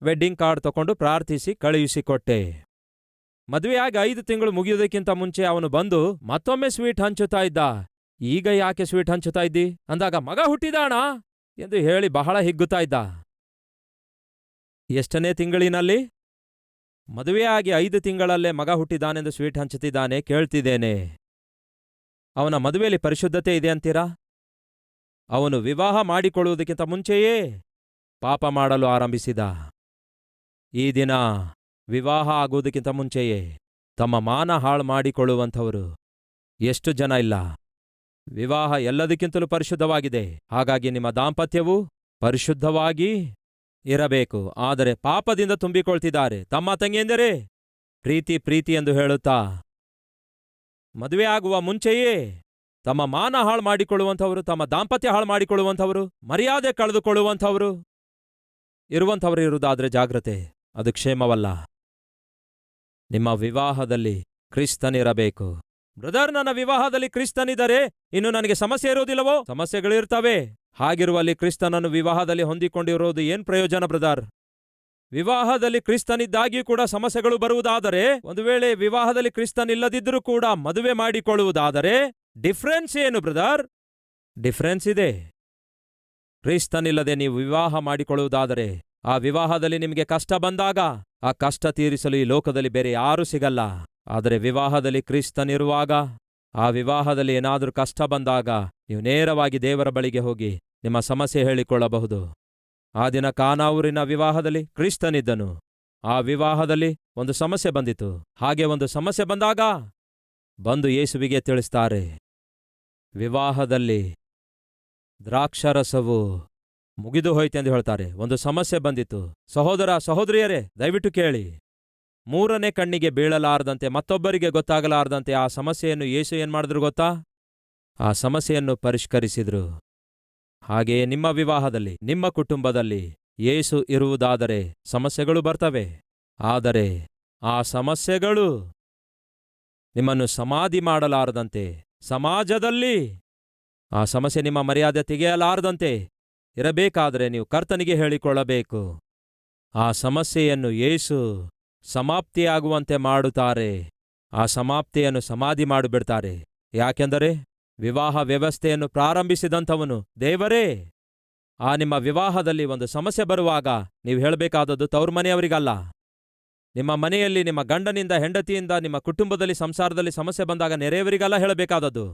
ವೆಡ್ಡಿಂಗ್ ಕಾರ್ಡ್ ತಗೊಂಡು ಪ್ರಾರ್ಥಿಸಿ ಕಳುಹಿಸಿಕೊಟ್ಟೆ. ಮದುವೆಯಾಗಿ 5 ತಿಂಗಳು ಮುಗಿಯುವುದಕ್ಕಿಂತ ಮುಂಚೆ ಅವನು ಬಂದು ಮತ್ತೊಮ್ಮೆ ಸ್ವೀಟ್ ಹಂಚುತ್ತಾ ಇದ್ದ. ಈಗ ಯಾಕೆ ಸ್ವೀಟ್ ಹಂಚುತ್ತಾ ಇದ್ದಿ ಅಂದಾಗ, ಮಗ ಹುಟ್ಟಿದ ಅಣ್ಣ ಎಂದು ಹೇಳಿ ಬಹಳ ಹಿಗ್ಗುತ್ತಾ ಇದ್ದ. ಎಷ್ಟನೇ ತಿಂಗಳಿನಲ್ಲಿ? ಮದುವೆಯಾಗಿ 5 ತಿಂಗಳಲ್ಲೇ ಮಗ ಹುಟ್ಟಿದಾನೆಂದು ಸ್ವೀಟ್ ಹಂಚುತ್ತಿದ್ದಾನೆ. ಕೇಳ್ತಿದ್ದೇನೆ, ಅವನ ಮದುವೆಯಲ್ಲಿ ಪರಿಶುದ್ಧತೆ ಇದೆ ಅಂತೀರಾ? ಅವನು ವಿವಾಹ ಮಾಡಿಕೊಳ್ಳುವುದಕ್ಕಿಂತ ಮುಂಚೆಯೇ ಪಾಪ ಮಾಡಲು ಆರಂಭಿಸಿದ. ಈ ದಿನ ವಿವಾಹ ಆಗುವುದಕ್ಕಿಂತ ಮುಂಚೆಯೇ ತಮ್ಮ ಮಾನ ಹಾಳು ಮಾಡಿಕೊಳ್ಳುವಂಥವರು ಎಷ್ಟು ಜನ ಇಲ್ಲ. ವಿವಾಹ ಎಲ್ಲದಕ್ಕಿಂತಲೂ ಪರಿಶುದ್ಧವಾಗಿದೆ. ಹಾಗಾಗಿ ನಿಮ್ಮ ದಾಂಪತ್ಯವು ಪರಿಶುದ್ಧವಾಗಿ ಇರಬೇಕು. ಆದರೆ ಪಾಪದಿಂದ ತುಂಬಿಕೊಳ್ತಿದ್ದಾರೆ. ತಮ್ಮ ತಂಗಿಯೆಂದರೆ ಪ್ರೀತಿ ಎಂದು ಹೇಳುತ್ತಾ ಮದುವೆ ಆಗುವ ಮುಂಚೆಯೇ ತಮ್ಮ ಮಾನ ಹಾಳು ಮಾಡಿಕೊಳ್ಳುವಂಥವರು, ತಮ್ಮ ದಾಂಪತ್ಯ ಹಾಳು ಮಾಡಿಕೊಳ್ಳುವಂಥವರು, ಮರ್ಯಾದೆ ಕಳೆದುಕೊಳ್ಳುವಂಥವರು ಇರುವಂಥವರು ಇರುವುದಾದ್ರೆ ಜಾಗ್ರತೆ, ಅದು ಕ್ಷೇಮವಲ್ಲ. ನಿಮ್ಮ ವಿವಾಹದಲ್ಲಿ ಕ್ರಿಸ್ತನಿರಬೇಕು. ಬ್ರದರ್, ನನ್ನ ವಿವಾಹದಲ್ಲಿ ಕ್ರಿಸ್ತನಿದ್ದರೆ ಇನ್ನು ನನಗೆ ಸಮಸ್ಯೆ ಇರೋದಿಲ್ಲವೋ? ಸಮಸ್ಯೆಗಳಿರ್ತವೆ. ಹಾಗಿರುವಲ್ಲಿ ಕ್ರಿಸ್ತನನ್ನು ವಿವಾಹದಲ್ಲಿ ಹೊಂದಿಕೊಂಡಿರೋದು ಏನ್ ಪ್ರಯೋಜನ ಬ್ರದರ್? ವಿವಾಹದಲ್ಲಿ ಕ್ರಿಸ್ತನಿದ್ದಾಗಿಯೂ ಕೂಡ ಸಮಸ್ಯೆಗಳು ಬರುವುದಾದರೆ, ಒಂದು ವೇಳೆ ವಿವಾಹದಲ್ಲಿ ಕ್ರಿಸ್ತನಿಲ್ಲದಿದ್ದರೂ ಕೂಡ ಮದುವೆ ಮಾಡಿಕೊಳ್ಳುವುದಾದರೆ ಡಿಫ್ರೆನ್ಸ್ ಏನು ಬ್ರದರ್? ಡಿಫ್ರೆನ್ಸ್ ಇದೆ. ಕ್ರಿಸ್ತನಿಲ್ಲದೆ ನೀವು ವಿವಾಹ ಮಾಡಿಕೊಳ್ಳುವುದಾದರೆ ಆ ವಿವಾಹದಲ್ಲಿ ನಿಮಗೆ ಕಷ್ಟ ಬಂದಾಗ ಆ ಕಷ್ಟ ತೀರಿಸಲು ಈ ಲೋಕದಲ್ಲಿ ಬೇರೆ ಯಾರೂ ಸಿಗಲ್ಲ. ಆದರೆ ವಿವಾಹದಲ್ಲಿ ಕ್ರಿಸ್ತನಿರುವಾಗ, ಆ ವಿವಾಹದಲ್ಲಿ ಏನಾದರೂ ಕಷ್ಟ ಬಂದಾಗ ನೀವು ನೇರವಾಗಿ ದೇವರ ಬಳಿಗೆ ಹೋಗಿ ನಿಮ್ಮ ಸಮಸ್ಯೆ ಹೇಳಿಕೊಳ್ಳಬಹುದು. ಆ ದಿನ ಕಾನಾ ಊರಿನ ವಿವಾಹದಲ್ಲಿ ಕ್ರಿಸ್ತನಿದ್ದನು. ಆ ವಿವಾಹದಲ್ಲಿ ಒಂದು ಸಮಸ್ಯೆ ಬಂದಿತು. ಹಾಗೆ ಒಂದು ಸಮಸ್ಯೆ ಬಂದಾಗ ಬಂದು ಯೇಸುವಿಗೆ ತಿಳಿಸ್ತಾರೆ, ವಿವಾಹದಲ್ಲಿ ದ್ರಾಕ್ಷಾರಸವು ಮುಗಿದು ಹೋಯ್ತೆಂದು ಹೇಳ್ತಾರೆ. ಒಂದು ಸಮಸ್ಯೆ ಬಂದಿತು. ಸಹೋದರ ಸಹೋದರಿಯರೇ, ದಯವಿಟ್ಟು ಕೇಳಿ. 3ನೇ ಕಣ್ಣಿಗೆ ಬೀಳಲಾರದಂತೆ, ಮತ್ತೊಬ್ಬರಿಗೆ ಗೊತ್ತಾಗಲಾರದಂತೆ ಆ ಸಮಸ್ಯೆಯನ್ನು ಯೇಸು ಏನ್ಮಾಡಿದ್ರು ಗೊತ್ತಾ? ಆ ಸಮಸ್ಯೆಯನ್ನು ಪರಿಷ್ಕರಿಸಿದ್ರು. ಹಾಗೆಯೇ ನಿಮ್ಮ ವಿವಾಹದಲ್ಲಿ, ನಿಮ್ಮ ಕುಟುಂಬದಲ್ಲಿ ಯೇಸು ಇರುವುದಾದರೆ ಸಮಸ್ಯೆಗಳು ಬರ್ತವೆ. ಆದರೆ ಆ ಸಮಸ್ಯೆಗಳು ನಿಮ್ಮನ್ನು ಸಮಾಧಿ ಮಾಡಲಾರದಂತೆ, ಸಮಾಜದಲ್ಲಿ ಆ ಸಮಸ್ಯೆ ನಿಮ್ಮ ಮರ್ಯಾದೆ ತೆಗೆಯಲಾರದಂತೆ ಇರಬೇಕಾದರೆ ನೀವು ಕರ್ತನಿಗೆ ಹೇಳಿಕೊಳ್ಳಬೇಕು. ಆ ಸಮಸ್ಯೆಯನ್ನು ಯೇಸು ಸಮಾಪ್ತಿಯಾಗುವಂತೆ ಮಾಡುತ್ತಾರೆ. ಆ ಸಮಾಪ್ತಿಯನ್ನು ಸಮಾಧಿ ಮಾಡಿಬಿಡ್ತಾರೆ. ಯಾಕೆಂದರೆ ವಿವಾಹ ವ್ಯವಸ್ಥೆಯನ್ನು ಪ್ರಾರಂಭಿಸಿದಂಥವನು ದೇವರೇ. ಆ ನಿಮ್ಮ ವಿವಾಹದಲ್ಲಿ ಒಂದು ಸಮಸ್ಯೆ ಬರುವಾಗ ನೀವು ಹೇಳಬೇಕಾದದ್ದು ತವ್ರ ಮನೆಯವರಿಗಲ್ಲ. ನಿಮ್ಮ ಮನೆಯಲ್ಲಿ ನಿಮ್ಮ ಗಂಡನಿಂದ, ಹೆಂಡತಿಯಿಂದ, ನಿಮ್ಮ ಕುಟುಂಬದಲ್ಲಿ, ಸಂಸಾರದಲ್ಲಿ ಸಮಸ್ಯೆ ಬಂದಾಗ ನೆರೆಯವರಿಗೆಲ್ಲ ಹೇಳಬೇಕಾದದ್ದು.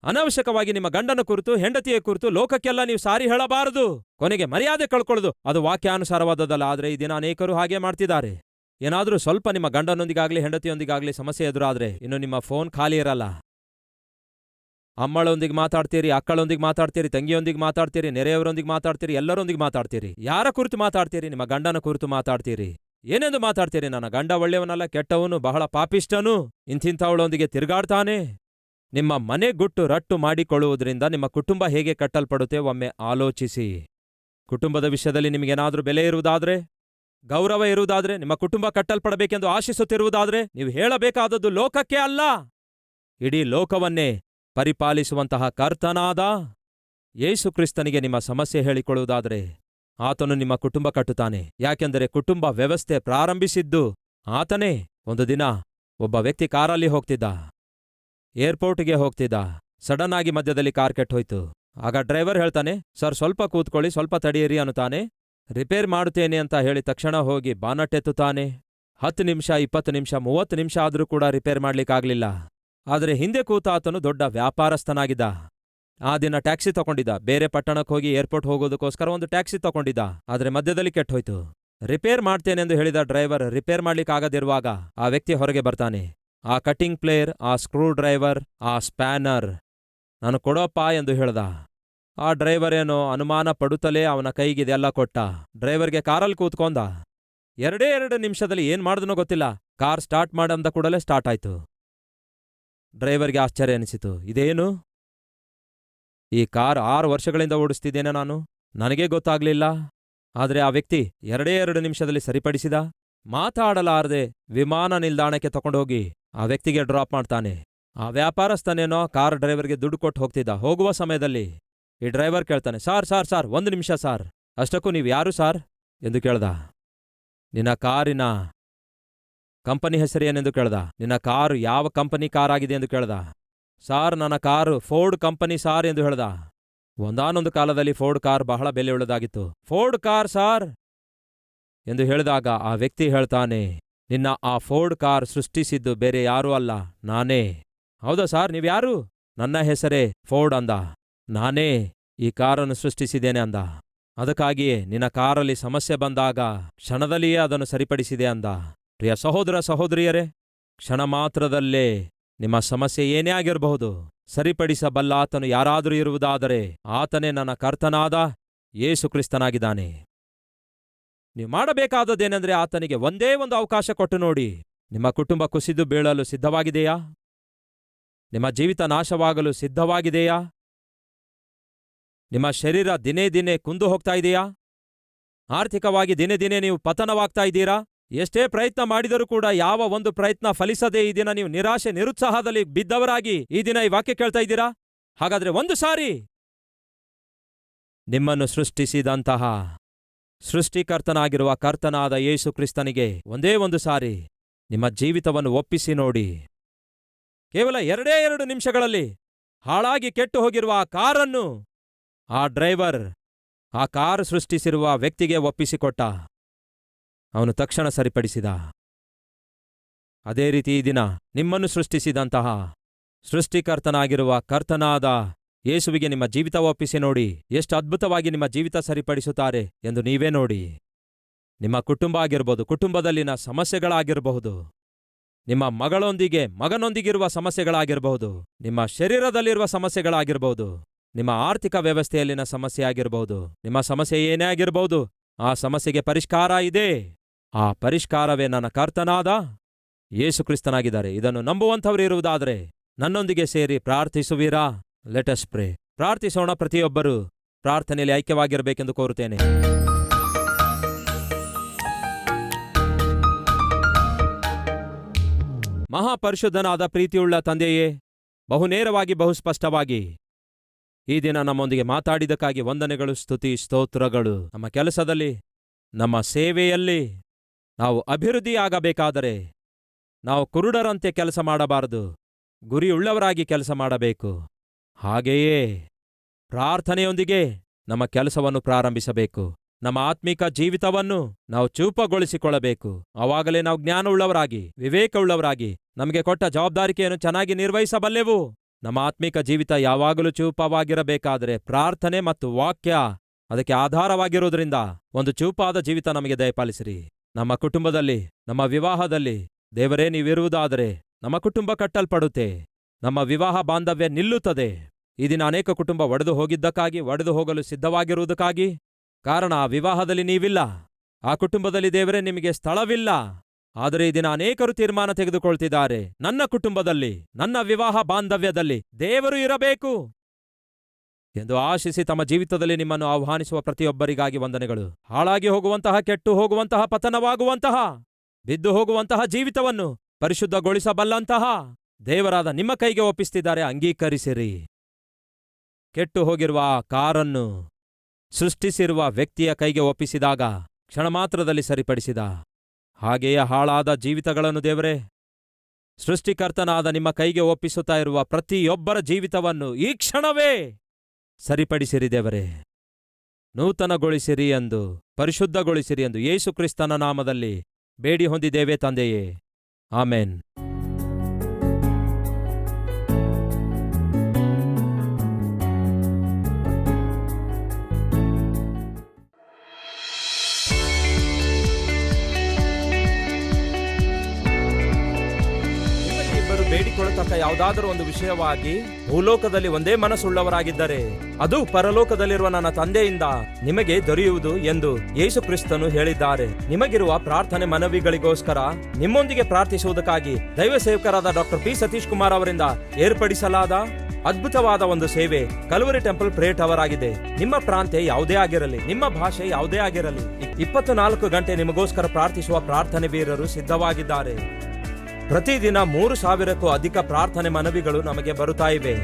ಅನಾವಶ್ಯಕವಾಗಿ ನಿಮ್ಮ ಗಂಡನ ಕುರಿತು, ಹೆಂಡತಿಯ ಕುರಿತು ಲೋಕಕ್ಕೆಲ್ಲ ನೀವು ಸಾರಿ ಹೇಳಬಾರದು. ಕೊನೆಗೆ ಮರ್ಯಾದೆ ಕಳ್ಕೊಳ್ಳೋದು ಅದು ವಾಕ್ಯಾನುಸಾರವಾದದ್ದಲ್ಲ. ಆದರೆ ಈ ದಿನ ಅನೇಕರು ಹಾಗೆ ಮಾಡ್ತಿದ್ದಾರೆ. ಏನಾದರೂ ಸ್ವಲ್ಪ ನಿಮ್ಮ ಗಂಡನೊಂದಿಗಾಗ್ಲಿ ಹೆಂಡತಿಯೊಂದಿಗಾಗ್ಲಿ ಸಮಸ್ಯೆ ಎದುರಾದ್ರೆ ಇನ್ನು ನಿಮ್ಮ ಫೋನ್ ಖಾಲಿ ಇರಲ್ಲ. ಅಮ್ಮಳೊಂದಿಗೆ ಮಾತಾಡ್ತೀರಿ, ಅಕ್ಕಳೊಂದಿಗೆ ಮಾತಾಡ್ತೀರಿ, ತಂಗಿಯೊಂದಿಗೆ ಮಾತಾಡ್ತೀರಿ, ನೆರೆಯವರೊಂದಿಗೆ ಮಾತಾಡ್ತೀರಿ, ಎಲ್ಲರೊಂದಿಗೆ ಮಾತಾಡ್ತೀರಿ. ಯಾರ ಕುರಿತು ಮಾತಾಡ್ತೀರಿ? ನಿಮ್ಮ ಗಂಡನ ಕುರಿತು ಮಾತಾಡ್ತೀರಿ. ಏನೆಂದು ಮಾತಾಡ್ತೀರಿ? ನನ್ನ ಗಂಡ ಒಳ್ಳೆಯವನಲ್ಲ, ಕೆಟ್ಟವನು, ಬಹಳ ಪಾಪಿಷ್ಟನು, ಇಂಥಿಂಥವಳೊಂದಿಗೆ ತಿರುಗಾಡ್ತಾನೆ. ನಿಮ್ಮ ಮನೆ ಗುಟ್ಟು ರಟ್ಟು ಮಾಡಿಕೊಳ್ಳುವುದರಿಂದ ನಿಮ್ಮ ಕುಟುಂಬ ಹೇಗೆ ಕಟ್ಟಲ್ಪಡುತ್ತೆ ಒಮ್ಮೆ ಆಲೋಚಿಸಿ. ಕುಟುಂಬದ ವಿಷಯದಲ್ಲಿ ನಿಮಗೇನಾದ್ರೂ ಬೆಲೆ ಇರುವುದಾದ್ರೆ, ಗೌರವ ಇರುವುದಾದ್ರೆ, ನಿಮ್ಮ ಕುಟುಂಬ ಕಟ್ಟಲ್ಪಡಬೇಕೆಂದು ಆಶಿಸುತ್ತಿರುವುದಾದ್ರೆ ನೀವು ಹೇಳಬೇಕಾದದ್ದು ಲೋಕಕ್ಕೆ ಅಲ್ಲ, ಇಡೀ ಲೋಕವನ್ನೇ ಪರಿಪಾಲಿಸುವಂತಹ ಕರ್ತನಾದ ಯೇಸು ಕ್ರಿಸ್ತನಿಗೆ ನಿಮ್ಮ ಸಮಸ್ಯೆ ಹೇಳಿಕೊಳ್ಳುವುದಾದರೆ ಆತನು ನಿಮ್ಮ ಕುಟುಂಬ ಕಟ್ಟುತ್ತಾನೆ. ಯಾಕೆಂದರೆ ಕುಟುಂಬ ವ್ಯವಸ್ಥೆ ಪ್ರಾರಂಭಿಸಿದ್ದು ಆತನೇ. ಒಂದು ದಿನ ಒಬ್ಬ ವ್ಯಕ್ತಿ ಕಾರಲ್ಲಿ ಹೋಗ್ತಿದ್ದ, ಏರ್ಪೋರ್ಟ್ಗೆ ಹೋಗ್ತಿದ್ದ. ಸಡನ್ ಆಗಿ ಮಧ್ಯದಲ್ಲಿ ಕಾರ್ ಕೆಟ್ಟೋಯ್ತು. ಆಗ ಡ್ರೈವರ್ ಹೇಳ್ತಾನೆ, ಸರ್ ಸ್ವಲ್ಪ ಕೂತ್ಕೊಳ್ಳಿ, ಸ್ವಲ್ಪ ತಡೆಯಿರಿ ಅನ್ನುತ್ತಾನೆ. ರಿಪೇರ್ ಮಾಡುತ್ತೇನೆ ಅಂತ ಹೇಳಿ ತಕ್ಷಣ ಹೋಗಿ ಬಾನಟ್ ಎತ್ತುತ್ತಾನೆ. 10 ನಿಮಿಷ, 20 ನಿಮಿಷ, 30 ನಿಮಿಷ ಆದ್ರೂ ಕೂಡ ರಿಪೇರ್ ಮಾಡ್ಲಿಕ್ಕಾಗ್ಲಿಲ್ಲ. ಆದರೆ ಹಿಂದೆ ಕೂತ ಆತನು ದೊಡ್ಡ ವ್ಯಾಪಾರಸ್ಥನಾಗಿದ್ದ. ಆ ದಿನ ಟ್ಯಾಕ್ಸಿ ತಗೊಂಡಿದ್ದ. ಬೇರೆ ಪಟ್ಟಣಕ್ಕೆ ಹೋಗಿ ಏರ್ಪೋರ್ಟ್ ಹೋಗೋದಕ್ಕೋಸ್ಕರ ಒಂದು ಟ್ಯಾಕ್ಸಿ ತಗೊಂಡಿದ್ದ. ಆದ್ರೆ ಮಧ್ಯದಲ್ಲಿ ಕೆಟ್ಟೋಯ್ತು. ರಿಪೇರ್ ಮಾಡ್ತೇನೆಂದು ಹೇಳಿದ ಡ್ರೈವರ್ ರಿಪೇರ್ ಮಾಡ್ಲಿಕ್ಕಾಗದಿರುವಾಗ ಆ ವ್ಯಕ್ತಿ ಹೊರಗೆ ಬರ್ತಾನೆ. ಆ ಕಟಿಂಗ್ ಪ್ಲೇಯರ್, ಆ ಸ್ಕ್ರೂ ಡ್ರೈವರ್, ಆ ಸ್ಪ್ಯಾನರ್ ನಾನು ಕೊಡೋಪ್ಪ ಎಂದು ಹೇಳ್ದ. ಆ ಡ್ರೈವರ್ ಏನೋ ಅನುಮಾನ ಪಡುತ್ತಲೇ ಅವನ ಕೈಗಿದೆಲ್ಲ ಕೊಟ್ಟ. ಡ್ರೈವರ್ಗೆ ಕಾರಲ್ಲಿ ಕೂತ್ಕೊಂಡ. 2 ನಿಮಿಷದಲ್ಲಿ ಏನ್ ಮಾಡಿದ್ನೋ ಗೊತ್ತಿಲ್ಲ, ಕಾರ್ ಸ್ಟಾರ್ಟ್ ಮಾಡಂದ ಕೂಡಲೇ ಸ್ಟಾರ್ಟ್ ಆಯ್ತು. ಡ್ರೈವರ್ಗೆ ಆಶ್ಚರ್ಯ ಅನಿಸಿತು. ಇದೇನು, ಈ ಕಾರ್ 6 ವರ್ಷಗಳಿಂದ ಓಡಿಸ್ತಿದ್ದೇನೆ ನಾನು, ನನಗೇ ಗೊತ್ತಾಗ್ಲಿಲ್ಲ. ಆದ್ರೆ ಆ ವ್ಯಕ್ತಿ 2 ನಿಮಿಷದಲ್ಲಿ ಸರಿಪಡಿಸಿದ. ಮಾತಾಡಲಾರದೆ ವಿಮಾನ ನಿಲ್ದಾಣಕ್ಕೆ ತಗೊಂಡೋಗಿ ಆ ವ್ಯಕ್ತಿಗೆ ಡ್ರಾಪ್ ಮಾಡ್ತಾನೆ. ಆ ವ್ಯಾಪಾರಸ್ಥನೇನೋ ಕಾರ್ ಡ್ರೈವರ್ಗೆ ದುಡ್ಡು ಕೊಟ್ಟು ಹೋಗ್ತಿದ್ದ. ಹೋಗುವ ಸಮಯದಲ್ಲಿ ಈ ಡ್ರೈವರ್ ಕೇಳ್ತಾನೆ, ಸಾರ್ ಸಾರ್ ಸಾರ್ 1 ನಿಮಿಷ ಸಾರ್, ಅಷ್ಟಕ್ಕೂ ನೀವು ಯಾರು ಸಾರ್ ಎಂದು ಕೇಳ್ದ. ನಿನ್ನ ಕಾರಿನ ಕಂಪನಿ ಹೆಸರೇನೆಂದು ಕೇಳ್ದ. ನಿನ್ನ ಕಾರು ಯಾವ ಕಂಪನಿ ಕಾರ್ ಆಗಿದೆ ಎಂದು ಕೇಳ್ದ. ಸಾರ್ ನನ್ನ ಕಾರು ಫೋರ್ಡ್ ಕಂಪನಿ ಸಾರ್ ಎಂದು ಹೇಳ್ದ. ಒಂದಾನೊಂದು ಕಾಲದಲ್ಲಿ ಫೋರ್ಡ್ ಕಾರ್ ಬಹಳ ಬೆಲೆಯುಳ್ಳದಾಗಿತ್ತು. ಫೋರ್ಡ್ ಕಾರ್ ಸಾರ್ ಎಂದು ಹೇಳಿದಾಗ ಆ ವ್ಯಕ್ತಿ ಹೇಳ್ತಾನೆ, ನಿನ್ನ ಆ ಫೋರ್ಡ್ ಕಾರ್ ಸೃಷ್ಟಿಸಿದ್ದು ಬೇರೆ ಯಾರೂ ಅಲ್ಲ, ನಾನೇ. ಹೌದಾ ಸಾರ್, ನೀವ್ಯಾರು? ನನ್ನ ಹೆಸರೇ ಫೋರ್ಡ್ ಅಂದ. ನಾನೇ ಈ ಕಾರನ್ನು ಸೃಷ್ಟಿಸಿದ್ದೇನೆ ಅಂದ. ಅದಕ್ಕಾಗಿಯೇ ನಿನ್ನ ಕಾರಲ್ಲಿ ಸಮಸ್ಯೆ ಬಂದಾಗ ಕ್ಷಣದಲ್ಲಿಯೇ ಅದನ್ನು ಸರಿಪಡಿಸಿದೆ ಅಂದ. ಪ್ರಿಯ ಸಹೋದರ ಸಹೋದರಿಯರೇ, ಕ್ಷಣ ಮಾತ್ರದಲ್ಲೇ ನಿಮ್ಮ ಸಮಸ್ಯೆ ಏನೇ ಆಗಿರಬಹುದು ಸರಿಪಡಿಸಬಲ್ಲ ಆತನು ಯಾರಾದರೂ ಇರುವುದಾದರೆ ಆತನೇ ನನ್ನ ಕರ್ತನಾದ ಯೇಸು ಕ್ರಿಸ್ತನಾಗಿದ್ದಾನೆ. ನೀವು ಮಾಡಬೇಕಾದದ್ದೇನೆಂದ್ರೆ ಆತನಿಗೆ ಒಂದೇ ಒಂದು ಅವಕಾಶ ಕೊಟ್ಟು ನೋಡಿ. ನಿಮ್ಮ ಕುಟುಂಬ ಕುಸಿದು ಬೀಳಲು ಸಿದ್ಧವಾಗಿದೆಯಾ? ನಿಮ್ಮ ಜೀವಿತ ನಾಶವಾಗಲು ಸಿದ್ಧವಾಗಿದೆಯಾ? ನಿಮ್ಮ ಶರೀರ ದಿನೇ ದಿನೇ ಕುಂದು ಹೋಗ್ತಾ ಇದೆಯಾ? ಆರ್ಥಿಕವಾಗಿ ದಿನೇ ದಿನೇ ನೀವು ಪತನವಾಗ್ತಾ ಇದ್ದೀರಾ? ಎಷ್ಟೇ ಪ್ರಯತ್ನ ಮಾಡಿದರೂ ಕೂಡ ಯಾವ ಒಂದು ಪ್ರಯತ್ನ ಫಲಿಸದೆ ಈ ದಿನ ನೀವು ನಿರಾಶೆ ನಿರುತ್ಸಾಹದಲ್ಲಿ ಬಿದ್ದವರಾಗಿ ಈ ದಿನ ಈ ವಾಕ್ಯ ಕೇಳ್ತಾ ಇದ್ದೀರಾ? ಹಾಗಾದ್ರೆ ಒಂದು ಸಾರಿ ನಿಮ್ಮನ್ನು ಸೃಷ್ಟಿಸಿದಂತಹ ಸೃಷ್ಟಿಕರ್ತನಾಗಿರುವ ಕರ್ತನಾದ ಯೇಸು ಕ್ರಿಸ್ತನಿಗೆ ಒಂದೇ ಒಂದು ಸಾರಿ ನಿಮ್ಮ ಜೀವಿತವನ್ನು ಒಪ್ಪಿಸಿ ನೋಡಿ. ಕೇವಲ 2 ನಿಮಿಷಗಳಲ್ಲಿ ಹಾಳಾಗಿ ಕೆಟ್ಟು ಹೋಗಿರುವ ಆ ಕಾರನ್ನು ಆ ಡ್ರೈವರ್ ಆ ಕಾರು ಸೃಷ್ಟಿಸಿರುವ ವ್ಯಕ್ತಿಗೆ ಒಪ್ಪಿಸಿಕೊಟ್ಟ. ಅವನು ತಕ್ಷಣ ಸರಿಪಡಿಸಿದ. ಅದೇ ರೀತಿ ಈ ದಿನ ನಿಮ್ಮನ್ನು ಸೃಷ್ಟಿಸಿದಂತಹ ಸೃಷ್ಟಿಕರ್ತನಾಗಿರುವ ಕರ್ತನಾದ ಯೇಸುವಿಗೆ ನಿಮ್ಮ ಜೀವಿತ ಒಪ್ಪಿಸಿ ನೋಡಿ. ಎಷ್ಟು ಅದ್ಭುತವಾಗಿ ನಿಮ್ಮ ಜೀವಿತ ಸರಿಪಡಿಸುತ್ತಾರೆ ಎಂದು ನೀವೇ ನೋಡಿ. ನಿಮ್ಮ ಕುಟುಂಬ ಆಗಿರಬಹುದು, ಕುಟುಂಬದಲ್ಲಿನ ಸಮಸ್ಯೆಗಳಾಗಿರಬಹುದು, ನಿಮ್ಮ ಮಗನೊಂದಿಗಿರುವ ಸಮಸ್ಯೆಗಳಾಗಿರಬಹುದು, ನಿಮ್ಮ ಶರೀರದಲ್ಲಿರುವ ಸಮಸ್ಯೆಗಳಾಗಿರಬಹುದು, ನಿಮ್ಮ ಆರ್ಥಿಕ ವ್ಯವಸ್ಥೆಯಲ್ಲಿನ ಸಮಸ್ಯೆ ಆಗಿರಬಹುದು, ನಿಮ್ಮ ಸಮಸ್ಯೆ ಏನೇ ಆಗಿರಬಹುದು, ಆ ಸಮಸ್ಯೆಗೆ ಪರಿಷ್ಕಾರ ಇದೆ. ಆ ಪರಿಷ್ಕಾರವೇ ನನ್ನ ಕರ್ತನಾದ ಯೇಸು ಕ್ರಿಸ್ತನಾಗಿದ್ದಾರೆ. ಇದನ್ನು ನಂಬುವಂಥವರು ಇರುವುದಾದರೆ ನನ್ನೊಂದಿಗೆ ಸೇರಿ ಪ್ರಾರ್ಥಿಸುವಿರಾ? Let us pray. ಪ್ರಾರ್ಥಿಸೋಣ. ಪ್ರತಿಯೊಬ್ಬರೂ ಪ್ರಾರ್ಥನೆಯಲ್ಲಿ ಐಕ್ಯವಾಗಿರಬೇಕೆಂದು ಕೋರುತ್ತೇನೆ. ಮಹಾಪರಿಶುದ್ಧನಾದ ಪ್ರೀತಿಯುಳ್ಳ ತಂದೆಯೇ, ಬಹುನೇರವಾಗಿ ಬಹುಸ್ಪಷ್ಟವಾಗಿ ಈ ದಿನ ನಮ್ಮೊಂದಿಗೆ ಮಾತಾಡಿದಕ್ಕಾಗಿ ವಂದನೆಗಳು, ಸ್ತುತಿ, ಸ್ತೋತ್ರಗಳು. ನಮ್ಮ ಕೆಲಸದಲ್ಲಿ, ನಮ್ಮ ಸೇವೆಯಲ್ಲಿ ನಾವು ಅಭಿವೃದ್ಧಿಯಾಗಬೇಕಾದರೆ ನಾವು ಕುರುಡರಂತೆ ಕೆಲಸ ಮಾಡಬಾರದು, ಗುರಿಯುಳ್ಳವರಾಗಿ ಕೆಲಸ ಮಾಡಬೇಕು. ಹಾಗೆಯೇ ಪ್ರಾರ್ಥನೆಯೊಂದಿಗೆ ನಮ್ಮ ಕೆಲಸವನ್ನು ಪ್ರಾರಂಭಿಸಬೇಕು. ನಮ್ಮ ಆತ್ಮಿಕ ಜೀವಿತವನ್ನು ನಾವು ಚೂಪಗೊಳಿಸಿಕೊಳ್ಳಬೇಕು. ಆವಾಗಲೇ ನಾವು ಜ್ಞಾನವುಳ್ಳವರಾಗಿ, ವಿವೇಕವುಳ್ಳವರಾಗಿ, ನಮಗೆ ಕೊಟ್ಟ ಜವಾಬ್ದಾರಿಕೆಯನ್ನು ಚೆನ್ನಾಗಿ ನಿರ್ವಹಿಸಬಲ್ಲೆವು. ನಮ್ಮ ಆತ್ಮಿಕ ಜೀವಿತ ಯಾವಾಗಲೂ ಚೂಪವಾಗಿರಬೇಕಾದರೆ ಪ್ರಾರ್ಥನೆ ಮತ್ತು ವಾಕ್ಯ ಅದಕ್ಕೆ ಆಧಾರವಾಗಿರುವುದರಿಂದ ಒಂದು ಚೂಪಾದ ಜೀವಿತ ನಮಗೆ ದಯಪಾಲಿಸಿರಿ. ನಮ್ಮ ಕುಟುಂಬದಲ್ಲಿ, ನಮ್ಮ ವಿವಾಹದಲ್ಲಿ ದೇವರೇ ನೀವಿರುವುದಾದರೆ ನಮ್ಮ ಕುಟುಂಬ ಕಟ್ಟಲ್ಪಡುತ್ತೆ, ನಮ್ಮ ವಿವಾಹ ಬಾಂಧವ್ಯ ನಿಲ್ಲುತ್ತದೆ. ಈ ದಿನ ಅನೇಕ ಕುಟುಂಬ ಒಡೆದು ಹೋಗಿದ್ದಕ್ಕಾಗಿ, ಒಡೆದು ಹೋಗಲು ಸಿದ್ಧವಾಗಿರುವುದಕ್ಕಾಗಿ ಕಾರಣ ಆ ವಿವಾಹದಲ್ಲಿ ನೀವಿಲ್ಲ, ಆ ಕುಟುಂಬದಲ್ಲಿ ದೇವರೇ ನಿಮಗೆ ಸ್ಥಳವಿಲ್ಲ. ಆದರೆ ಈ ದಿನ ಅನೇಕರು ತೀರ್ಮಾನ ತೆಗೆದುಕೊಳ್ತಿದ್ದಾರೆ, ನನ್ನ ಕುಟುಂಬದಲ್ಲಿ, ನನ್ನ ವಿವಾಹ ಬಾಂಧವ್ಯದಲ್ಲಿ ದೇವರು ಇರಬೇಕು ಎಂದು ಆಶಿಸಿ ತಮ್ಮ ಜೀವಿತದಲ್ಲಿ ನಿಮ್ಮನ್ನು ಆಹ್ವಾನಿಸುವ ಪ್ರತಿಯೊಬ್ಬರಿಗಾಗಿ ವಂದನೆಗಳು. ಹಾಳಾಗಿ ಹೋಗುವಂತಹ, ಕೆಟ್ಟು ಹೋಗುವಂತಹ, ಪತನವಾಗುವಂತಹ, ಬಿದ್ದು ಹೋಗುವಂತಹ ಜೀವಿತವನ್ನು ಪರಿಶುದ್ಧಗೊಳಿಸಬಲ್ಲಂತಹ ದೇವರಾದ ನಿಮ್ಮ ಕೈಗೆ ಒಪ್ಪಿಸ್ತಿದ್ದಾರೆ, ಅಂಗೀಕರಿಸಿರಿ. ಕೆಟ್ಟು ಹೋಗಿರುವ ಆ ಕಾರನ್ನು ಸೃಷ್ಟಿಸಿರುವ ವ್ಯಕ್ತಿಯ ಕೈಗೆ ಒಪ್ಪಿಸಿದಾಗ ಕ್ಷಣ ಮಾತ್ರದಲ್ಲಿ ಸರಿಪಡಿಸಿದ ಹಾಗೆಯೇ ಹಾಳಾದ ಜೀವಿತಗಳನ್ನು ದೇವರೇ ಸೃಷ್ಟಿಕರ್ತನಾದ ನಿಮ್ಮ ಕೈಗೆ ಒಪ್ಪಿಸುತ್ತಾ ಇರುವ ಪ್ರತಿಯೊಬ್ಬರ ಜೀವಿತವನ್ನು ಈ ಕ್ಷಣವೇ ಸರಿಪಡಿಸಿರಿ ದೇವರೇ, ನೂತನಗೊಳಿಸಿರಿ ಎಂದು, ಪರಿಶುದ್ಧಗೊಳಿಸಿರಿ ಎಂದು ಯೇಸು ಕ್ರಿಸ್ತನ ನಾಮದಲ್ಲಿ ಬೇಡಿ ಹೊಂದಿದ್ದೇವೆ ತಂದೆಯೇ, ಆಮೆನ್. ಬೇಡಿಕೊಳ್ಳತಕ್ಕ ಯಾವುದಾದರೂ ಒಂದು ವಿಷಯವಾಗಿ ಭೂಲೋಕದಲ್ಲಿ ಒಂದೇ ಮನಸ್ಸುಳ್ಳವರಾಗಿದ್ದರೆ ಅದು ಪರಲೋಕದಲ್ಲಿರುವ ನನ್ನ ತಂದೆಯಿಂದ ನಿಮಗೆ ದೊರೆಯುವುದು ಎಂದು ಯೇಸು ಕ್ರಿಸ್ತನು ಹೇಳಿದ್ದಾರೆ. ನಿಮಗಿರುವ ಪ್ರಾರ್ಥನೆ ಮನವಿಗಳಿಗೋಸ್ಕರ ನಿಮ್ಮೊಂದಿಗೆ ಪ್ರಾರ್ಥಿಸುವುದಕ್ಕಾಗಿ ದೈವ ಸೇವಕರಾದ ಡಾಕ್ಟರ್ ಪಿ ಸತೀಶ್ ಕುಮಾರ್ ಅವರಿಂದ ಏರ್ಪಡಿಸಲಾದ ಅದ್ಭುತವಾದ ಒಂದು ಸೇವೆ ಕಲ್ವರಿ ಟೆಂಪಲ್ ಪ್ರೇಯರ್ ಟವರ್ ಆಗಿದೆ. ನಿಮ್ಮ ಪ್ರಾಂತ್ಯ ಯಾವುದೇ ಆಗಿರಲಿ, ನಿಮ್ಮ ಭಾಷೆ ಯಾವುದೇ ಆಗಿರಲಿ, 24 ಗಂಟೆ ನಿಮಗೋಸ್ಕರ ಪ್ರಾರ್ಥಿಸುವ ಪ್ರಾರ್ಥನೆ ವೀರರು ಸಿದ್ಧವಾಗಿದ್ದಾರೆ. ಪ್ರತಿದಿನ 3,000ಕ್ಕೂ ಅಧಿಕ ಪ್ರಾರ್ಥನೆ ಮನವಿಗಳು ನಮಗೆ ಬರುತ್ತಾ ಇವೆ.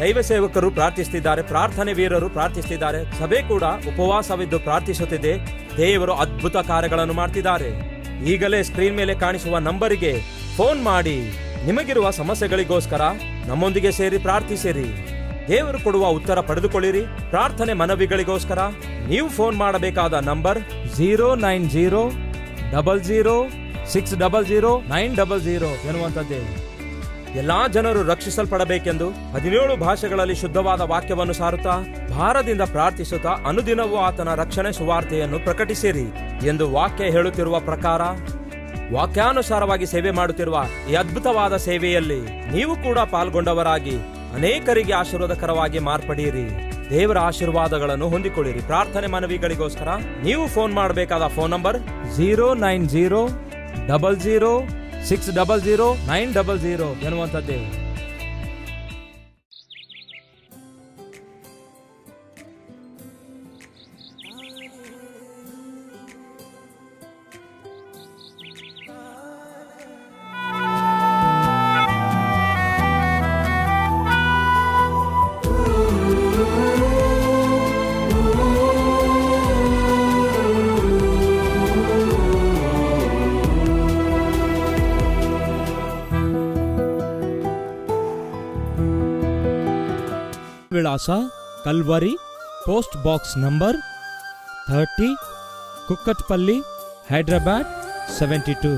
ದೈವ ಸೇವಕರು ಪ್ರಾರ್ಥಿಸುತ್ತಿದ್ದಾರೆ, ಪ್ರಾರ್ಥನೆ ವೀರರು ಪ್ರಾರ್ಥಿಸುತ್ತಿದ್ದಾರೆ, ಸಭೆ ಕೂಡ ಉಪವಾಸವಿದ್ದು ಪ್ರಾರ್ಥಿಸುತ್ತಿದೆ. ದೇವರು ಅದ್ಭುತ ಕಾರ್ಯಗಳನ್ನು ಮಾಡ್ತಿದ್ದಾರೆ. ಈಗಲೇ ಸ್ಕ್ರೀನ್ ಮೇಲೆ ಕಾಣಿಸುವ ನಂಬರಿಗೆ ಫೋನ್ ಮಾಡಿ ನಿಮಗಿರುವ ಸಮಸ್ಯೆಗಳಿಗೋಸ್ಕರ ನಮ್ಮೊಂದಿಗೆ ಸೇರಿ ಪ್ರಾರ್ಥಿಸಿರಿ. ದೇವರು ಕೊಡುವ ಉತ್ತರ ಪಡೆದುಕೊಳ್ಳಿರಿ. ಪ್ರಾರ್ಥನೆ ಮನವಿಗಳಿಗೋಸ್ಕರ ನೀವು ಫೋನ್ ಮಾಡಬೇಕಾದ ನಂಬರ್ 0900006009000 ಎನ್ನುವಂಥದ್ದೇ. ಎಲ್ಲಾ ಜನರು ರಕ್ಷಿಸಲ್ಪಡಬೇಕೆಂದು 17 ಭಾಷೆಗಳಲ್ಲಿ ಶುದ್ಧವಾದ ವಾಕ್ಯವನ್ನು ಸಾರುತ್ತಾ ಭಾರದಿಂದ ಪ್ರಾರ್ಥಿಸುತ್ತಾ ಅನುದಿನವೂ ಆತನ ರಕ್ಷಣೆ ಸುವಾರ್ತೆಯನ್ನು ಪ್ರಕಟಿಸಿರಿ ಎಂದು ವಾಕ್ಯ ಹೇಳುತ್ತಿರುವ ಪ್ರಕಾರ ವಾಕ್ಯಾನುಸಾರವಾಗಿ ಸೇವೆ ಮಾಡುತ್ತಿರುವ ಈ ಅದ್ಭುತವಾದ ಸೇವೆಯಲ್ಲಿ ನೀವು ಕೂಡ ಪಾಲ್ಗೊಂಡವರಾಗಿ ಅನೇಕರಿಗೆ ಆಶೀರ್ವಾದಕರವಾಗಿ ಮಾರ್ಪಡಿರಿ. ದೇವರ ಆಶೀರ್ವಾದಗಳನ್ನು ಹೊಂದಿಕೊಳ್ಳಿರಿ. ಪ್ರಾರ್ಥನೆ ಮನವಿಗಳಿಗೋಸ್ಕರ ನೀವು ಫೋನ್ ಮಾಡಬೇಕಾದ ಫೋನ್ ನಂಬರ್ 0900006009000 ಎನ್ನುವಂಥದ್ದೇ. ವಿಳಾಸ Calvary, post box number 30, Kukatpally, Hyderabad 72.